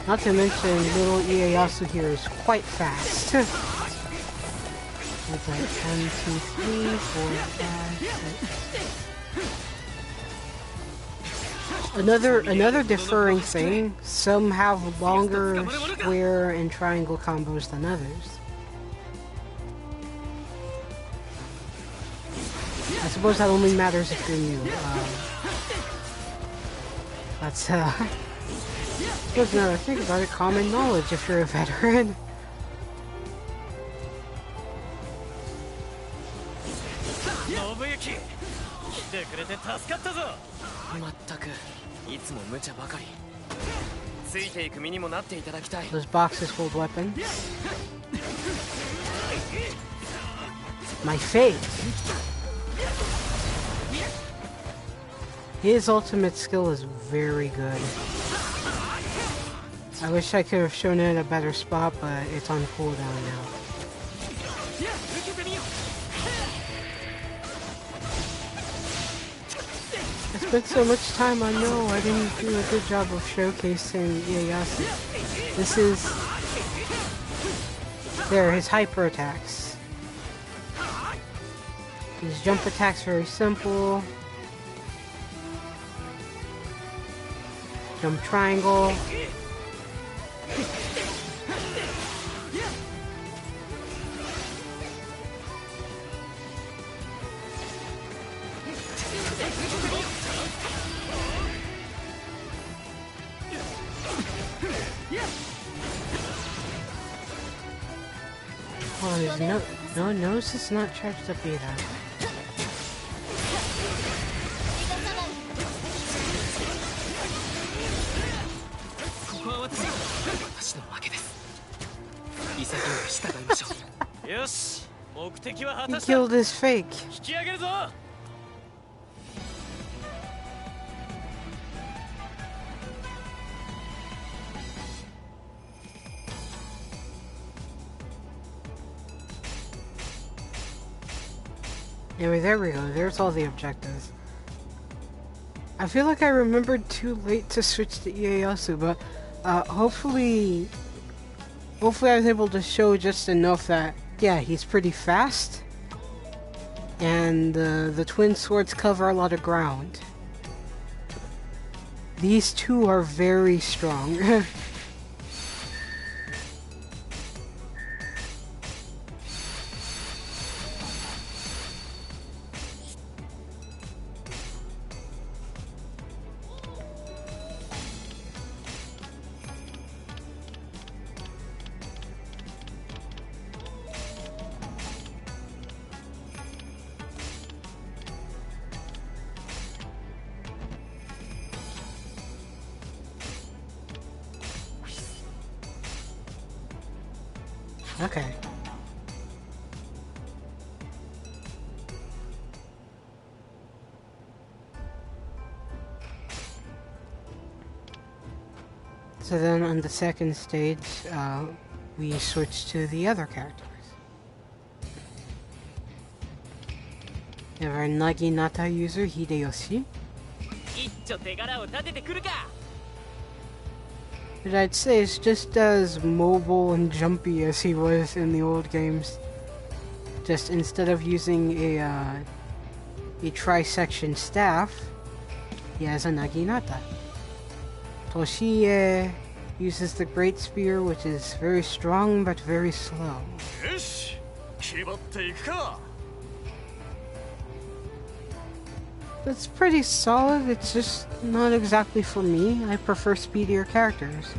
Not to mention, little Ieyasu here is quite fast. It's like 1, 2, 3, 4, 5, 6. Another differing thing, some have longer square and triangle combos than others. I suppose that only matters if you're new. That's suppose now that I think about it, common knowledge if you're a veteran. Those boxes hold weapons. My fate. His ultimate skill is very good. I wish I could have shown it in a better spot, but it's on cooldown now. I spent so much time, I know I didn't do a good job of showcasing Ieyasu. This is... There, his hyper attacks. His jump attack's very simple. Jump triangle. Oh, his nose is not charged up either. He killed his fake. Anyway, there we go. There's all the objectives. I feel like I remembered too late to switch to Ieyasu, but hopefully I was able to show just enough that, yeah, he's pretty fast, and the twin swords cover a lot of ground. These two are very strong. Okay. So then on the second stage, we switch to the other characters. We have our Naginata user, Hideyoshi. But I'd say it's just as mobile and jumpy as he was in the old games. Just instead of using a tri-section staff, he has a Naginata. Toshiie uses the Great Spear, which is very strong but very slow. It's pretty solid, it's just not exactly for me. I prefer speedier characters.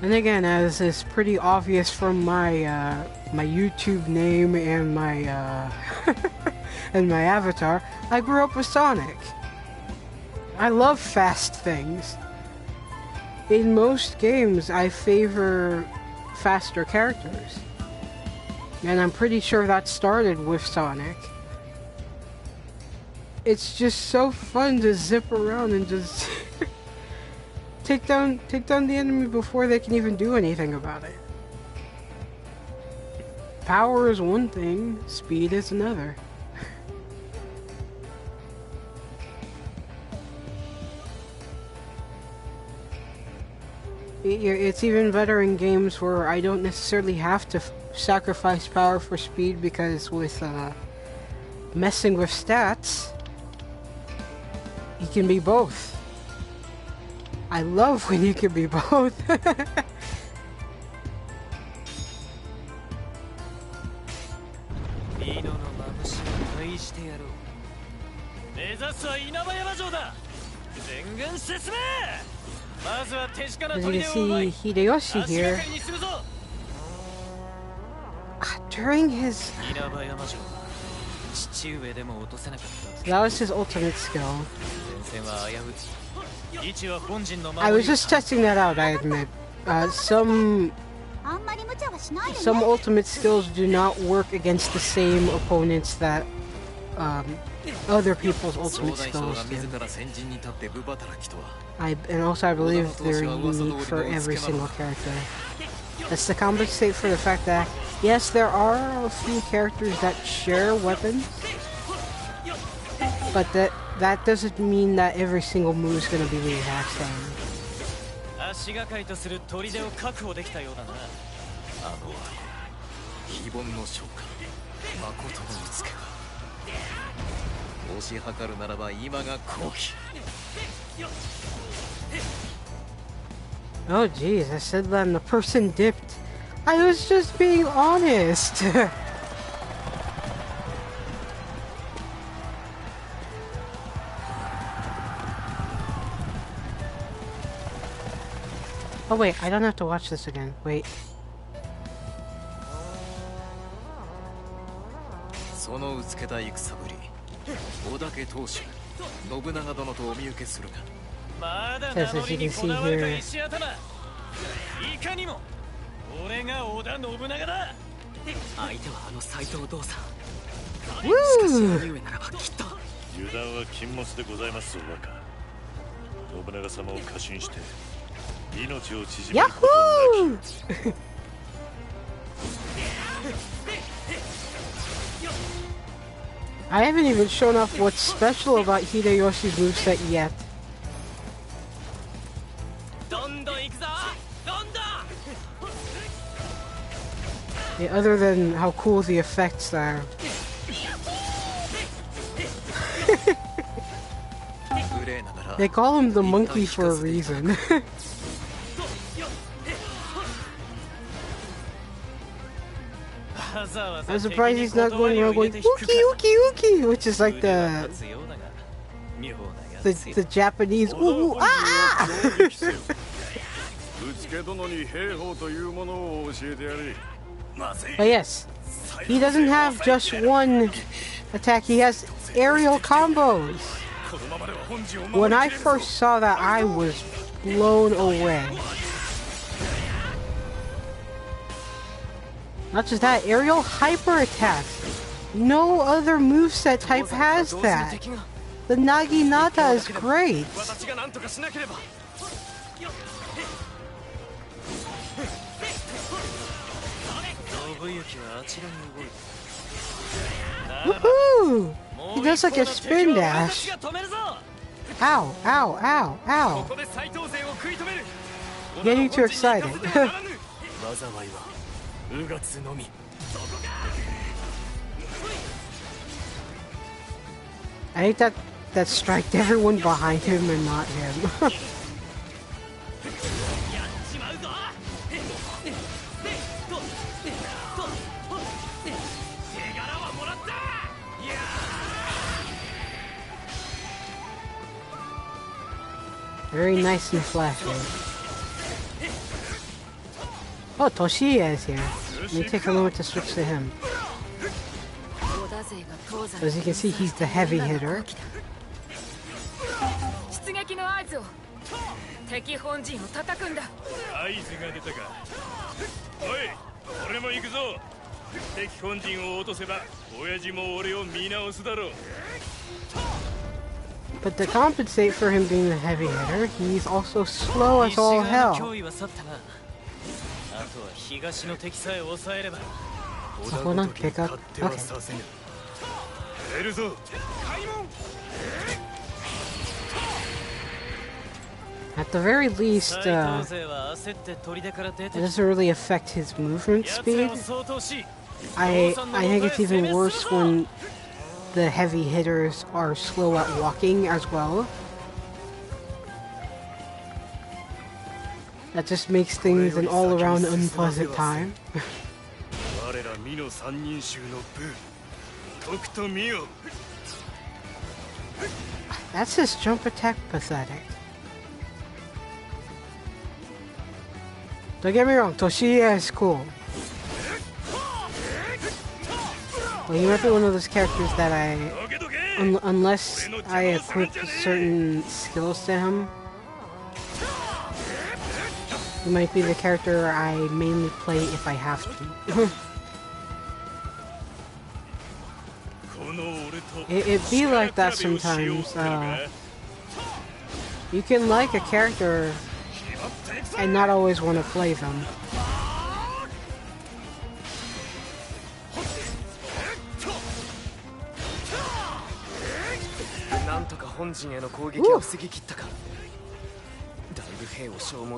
And again, as is pretty obvious from my my YouTube name and my and my avatar, I grew up with Sonic. I love fast things. In most games, I favor faster characters. And I'm pretty sure that started with Sonic. It's just so fun to zip around and just take down the enemy before they can even do anything about it. Power is one thing, speed is another. It's even better in games where I don't necessarily have to sacrifice power for speed, because with messing with stats, you can be both. I love when you can be both. As you can see, Hideyoshi here, during his... That was his ultimate skill. I was just testing that out, I admit. Some ultimate skills do not work against the same opponents that other people's ultimate skills do. And also I believe they're unique for every single character. That's to compensate for the fact that, yes, there are a few characters that share weapons, but that doesn't mean that every single move is going to be the exact same. 足がかりとする砦を確保できたようだな。非凡の将か、誠のうつけか。推し量るならば今が好機。Oh jeez, I said that and the person dipped. I was just being honest. Oh wait, I don't have to watch this again. Wait. そのうつけた戦ぶり、織田家当主信長殿とお見受けするが。まだ名乗りにこだわるか石頭。いかにも俺が織田信長だ。相手はあの斎藤道さん。しかし兄上ならばきっと。油断は禁物でございます若。信長様を過信して命を縮めることなき。I haven't even shown off what's special about Hideyoshi's moveset yet. Yeah, other than how cool the effects are. They call him the monkey for a reason. I'm surprised he's not going around going "Uki Uki Uki," which is like the Japanese "ooh ah." But yes, he doesn't have just one attack. He has aerial combos. When I first saw that, I was blown away. Not just that, aerial hyper attacks. No other moveset type has that. The Naginata is great. Woohoo! He does like a spin dash. Ow, ow, ow, ow. Getting too excited. I think that striked everyone behind him and not him. Very nice and flashy. Oh, Toshiya is here. Let me take a moment to switch to him. As you can see, he's the heavy hitter. But to compensate for him being the heavy hitter, he's also slow as all hell. Hold on, pick up. Okay. At the very least, it doesn't really affect his movement speed. I think it's even worse when the heavy hitters are slow at walking as well. That just makes things an all-around unpleasant time. That's his jump attack pathetic. Don't get me wrong, Toshiya is cool. Well, he might be one of those characters that unless I equip certain skills to him, he might be the character I mainly play if I have to. It be like that sometimes. You can like a character and not always want to play them.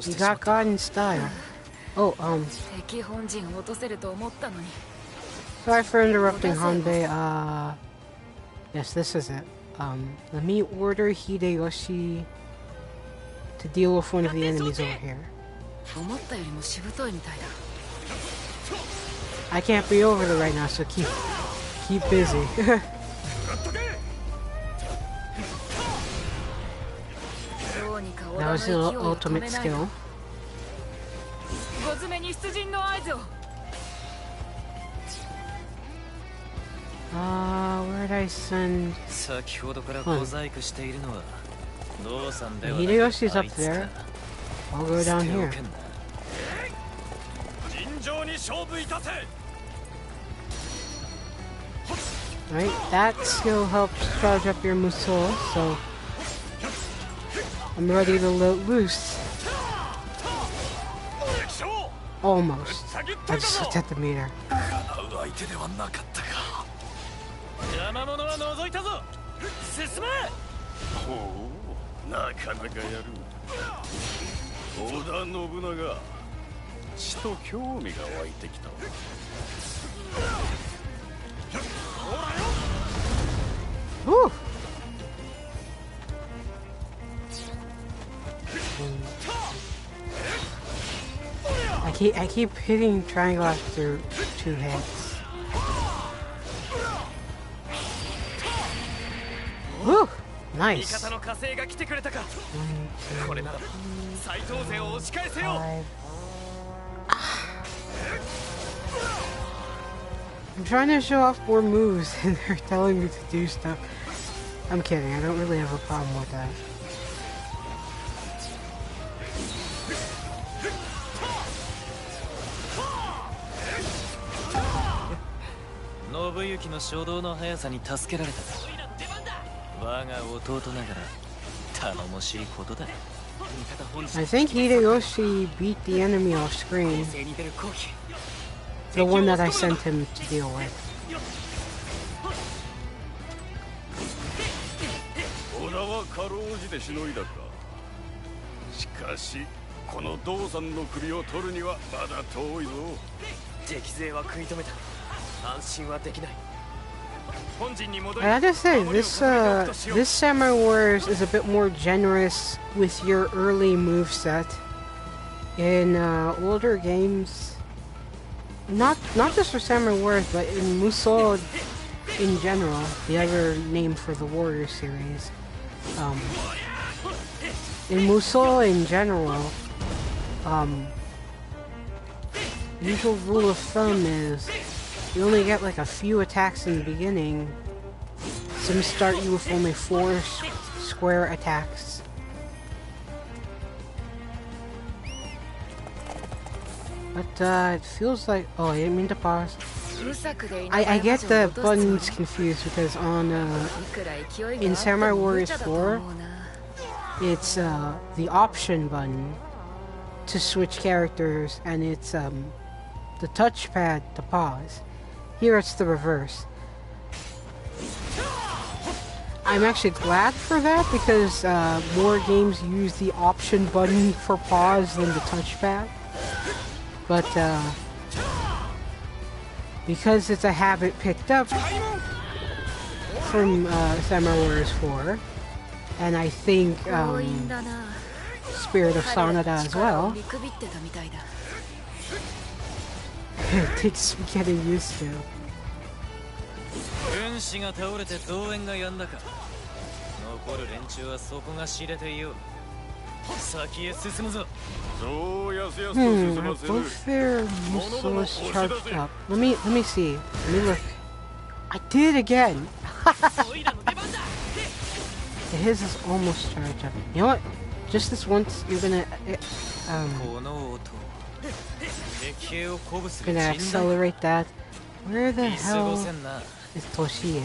You got God in style. Oh, sorry for interrupting, Hanbei. Yes, this is it. Let me order Hideyoshi to deal with one of the enemies over here. I can't be over there right now, so keep busy. That was the ultimate skill. Where'd I send? Hideyoshi's up there. I'll go down here. Right, that skill helps charge up your muscle, so I'm ready to let loose. Almost. I just looked at the meter. Whew. I keep hitting triangle after 2 hits. Whew. Nice. 1, 2, 3, 5. I'm trying to show off more moves and they're telling me to do stuff. I'm kidding, I don't really have a problem with that. I think Hideyoshi beat the enemy off screen. The one that I sent him to deal with. I gotta say, this Samurai Warriors is a bit more generous with your early moveset. In older games, not just for Samurai Warriors, but in Musou in general, the other name for the Warrior series. In Musou in general, usual rule of thumb is you only get like a few attacks in the beginning. Some start you with only 4 square attacks. But it feels like, oh, I didn't mean to pause. I get the buttons confused because on in Samurai Warriors 4, it's the option button to switch characters, and it's the touchpad to pause. Here it's the reverse. I'm actually glad for that because more games use the option button for pause than the touchpad. But because it's a habit picked up from Samurai Warriors 4, and I think Spirit of Sanada as well, it takes getting used to. Both their muscles charged up. Let me see. Let me look. I did it again. His is almost charged up. You know what? Just this once, you're gonna accelerate that. Where the hell is Toshie?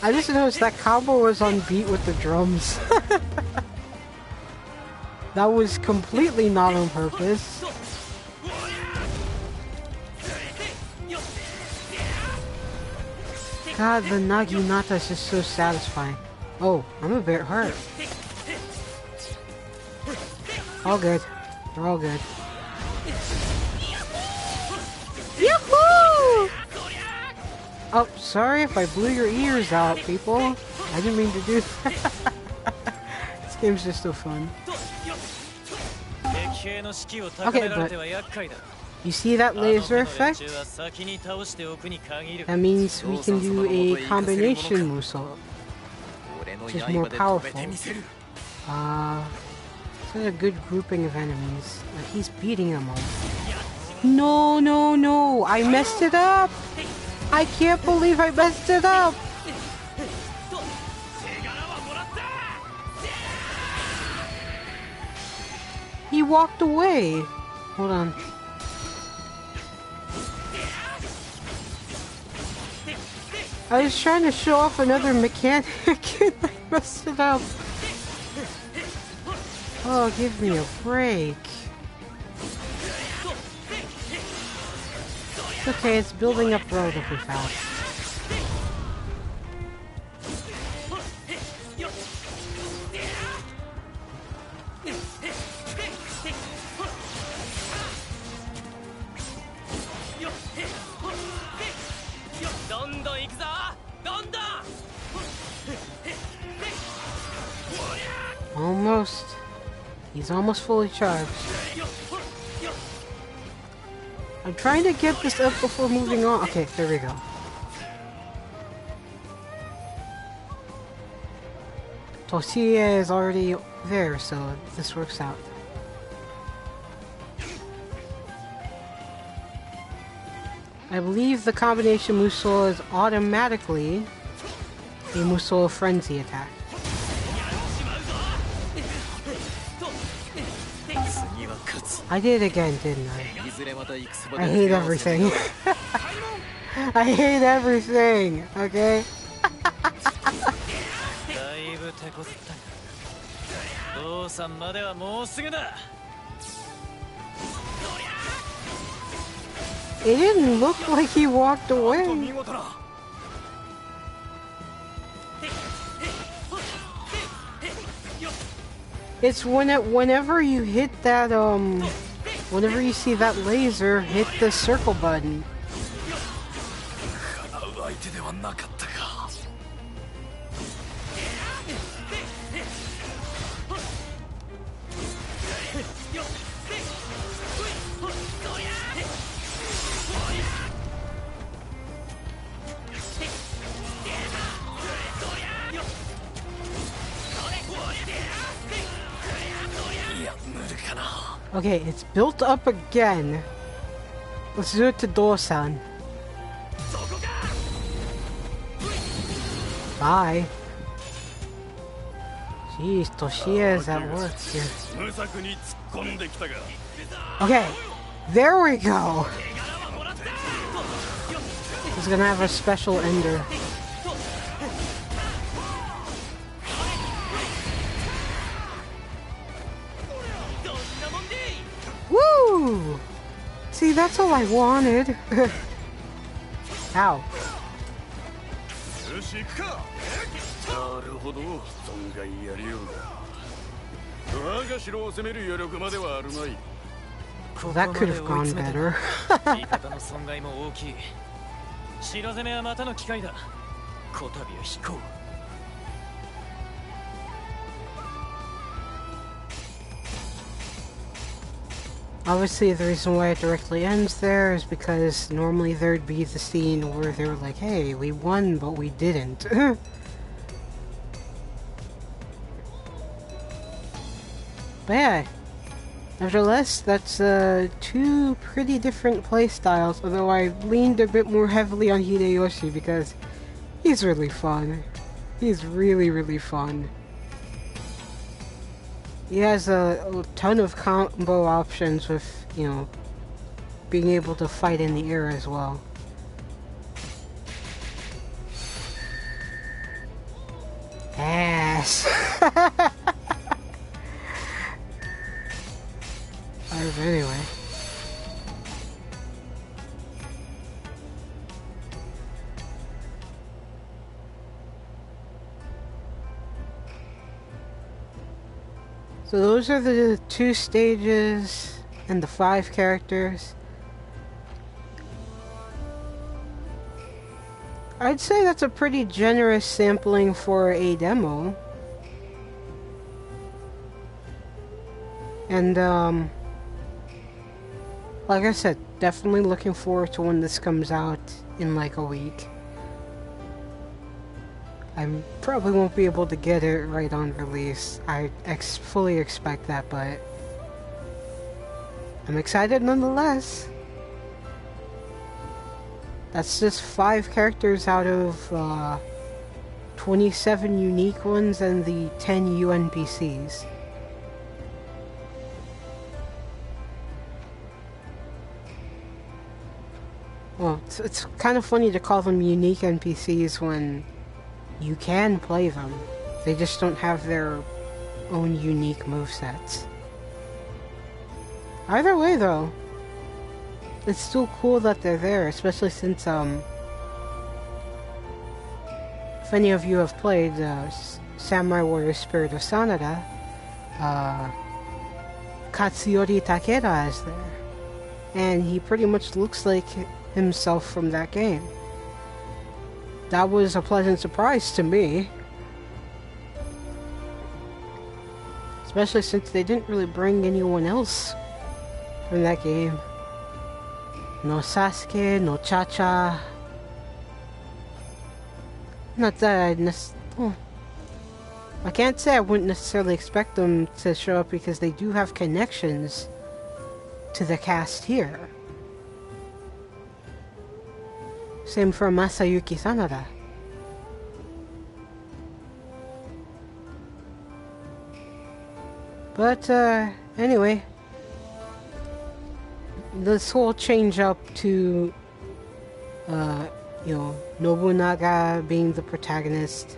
I just noticed that combo was on beat with the drums. That was completely not on purpose. God, the Naginata is just so satisfying. Oh, I'm a bit hurt. All good. We're all good. Yahoo! Oh, sorry if I blew your ears out, people. I didn't mean to do that. This game's just so fun. Okay, but you see that laser effect? That means we can do a combination musou, which is more powerful. Such a good grouping of enemies. Like, he's beating them all. No, no, no! I messed it up! I can't believe I messed it up! He walked away. Hold on. I was trying to show off another mechanic and I messed it up. Oh, give me a break. It's okay, it's building up relatively fast. Almost. He's almost fully charged. I'm trying to get this up before moving on. Okay, there we go. Toshie is already there, so this works out. I believe the combination musou is automatically a musou frenzy attack. I did it again, didn't I? I hate everything. I hate everything, okay? It didn't look like he walked away. It's whenever you hit that, whenever you see that laser, hit the circle button. Okay, it's built up again. Let's do it to Do-san. Bye. Jeez, Toshie is at work here. Okay, there we go. He's gonna have a special ender. Woo! See, that's all I wanted. Ow. That could have gone better. Obviously, the reason why it directly ends there is because normally there'd be the scene where they were like, hey, we won, but we didn't. But yeah, nevertheless, that's two pretty different playstyles, although I leaned a bit more heavily on Hideyoshi because he's really fun. He's really, really fun. He has a ton of combo options with, you know, being able to fight in the air as well. Yes. Anyway. So those are the 2 stages and the 5 characters. I'd say that's a pretty generous sampling for a demo. And, like I said, definitely looking forward to when this comes out in like a week. I probably won't be able to get it right on release. I fully expect that, but I'm excited nonetheless. That's just 5 characters out of 27 unique ones and the 10 UNPCs. Well, it's kind of funny to call them unique NPCs when you can play them. They just don't have their own unique movesets. Either way, though, it's still cool that they're there, especially since, if any of you have played Samurai Warrior Spirit of Sanada, Katsuyori Takeda is there. And he pretty much looks like himself from that game. That was a pleasant surprise to me. Especially since they didn't really bring anyone else from that game. No Sasuke, no Cha-Cha. Not that I can't say I wouldn't necessarily expect them to show up because they do have connections to the cast here. Same for Masayuki Sanada. But, anyway, this whole change up to, Nobunaga being the protagonist.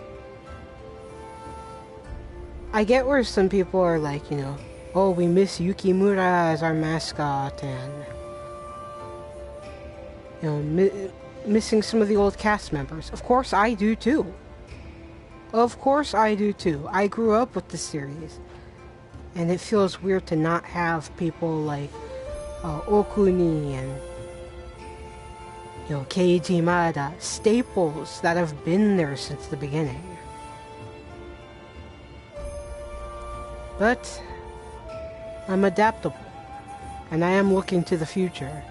I get where some people are like, oh, we miss Yukimura as our mascot, and, missing some of the old cast members. Of course I do too. Of course I do too. I grew up with the series. And it feels weird to not have people like Okuni and Keiji Maeda, staples that have been there since the beginning. But I'm adaptable, and I am looking to the future.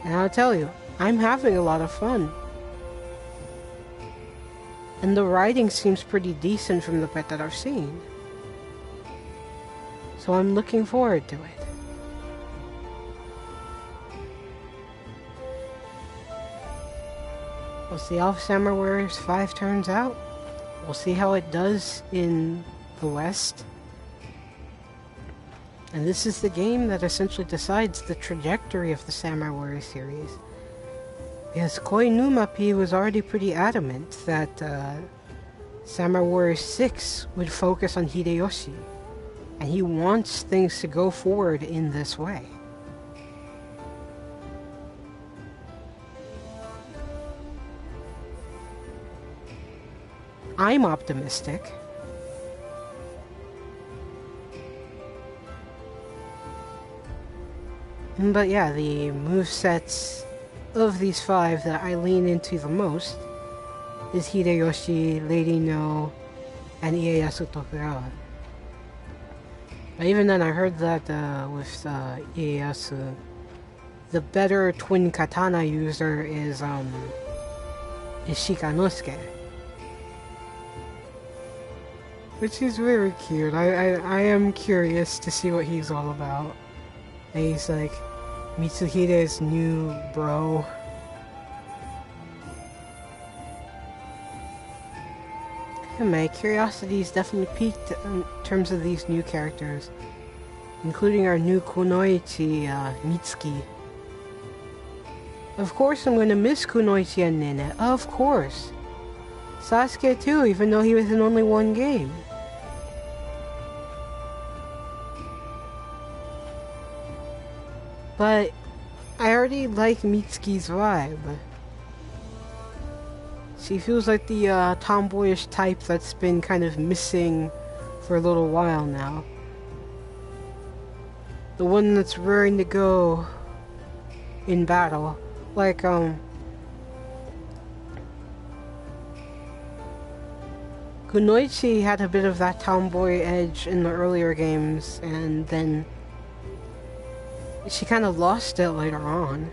And I'll tell you, I'm having a lot of fun. And the writing seems pretty decent from the bit that I've seen. So I'm looking forward to it. We'll see how Samurai Warriors 5 turns out. We'll see how it does in the West. And this is the game that essentially decides the trajectory of the Samurai Warrior series. Because Koinuma P was already pretty adamant that Samurai Warrior 6 would focus on Hideyoshi. And he wants things to go forward in this way. I'm optimistic. But yeah, the movesets of these 5 that I lean into the most is Hideyoshi, Lady No, and Ieyasu Tokugawa. But even then, I heard that with Ieyasu, the better twin katana user is Shikanosuke. Which is very cute. I am curious to see what he's all about. And he's like Mitsuhide's new bro. And my curiosity is definitely peaked in terms of these new characters, including our new Kunoichi, Mitsuki. Of course I'm gonna miss Kunoichi and Nene, of course. Sasuke too, even though he was in only one game. But I already like Mitsuki's vibe. She feels like the tomboyish type that's been kind of missing for a little while now. The one that's raring to go in battle. Like, Kunoichi had a bit of that tomboy edge in the earlier games, and then she kind of lost it later on.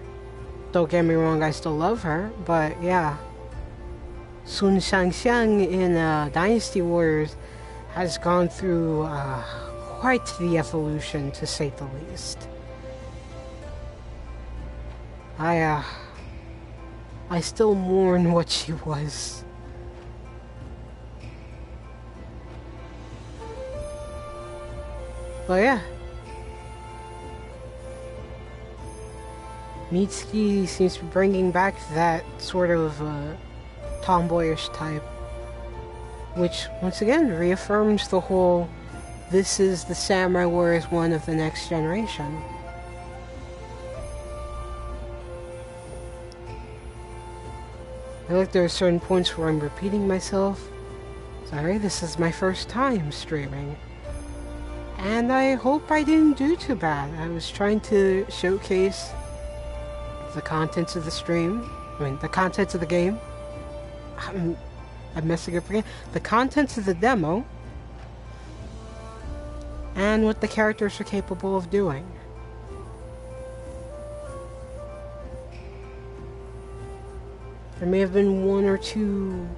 Don't get me wrong, I still love her, but yeah. Sun Xiangxiang in Dynasty Warriors has gone through quite the evolution, to say the least. I still mourn what she was. But yeah. Mitsuki seems to be bringing back that sort of tomboyish type, which once again reaffirms the whole this is the Samurai Warriors one of the next generation. I feel like there are certain points where I'm repeating myself. Sorry, this is my first time streaming. And I hope I didn't do too bad. I was trying to showcase the contents of the stream. I mean, the contents of the game. I'm messing up again. The contents of the demo. And what the characters are capable of doing. There may have been one or two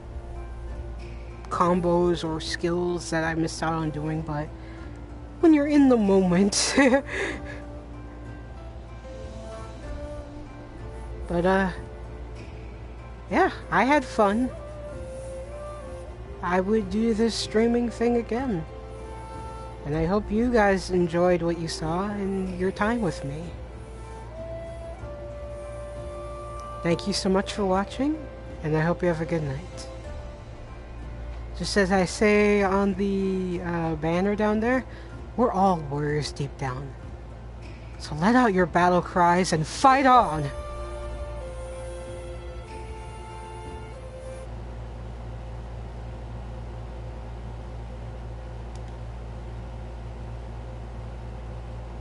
combos or skills that I missed out on doing, but when you're in the moment. But yeah, I had fun. I would do this streaming thing again. And I hope you guys enjoyed what you saw and your time with me. Thank you so much for watching, and I hope you have a good night. Just as I say on the banner down there, we're all warriors deep down. So let out your battle cries and fight on!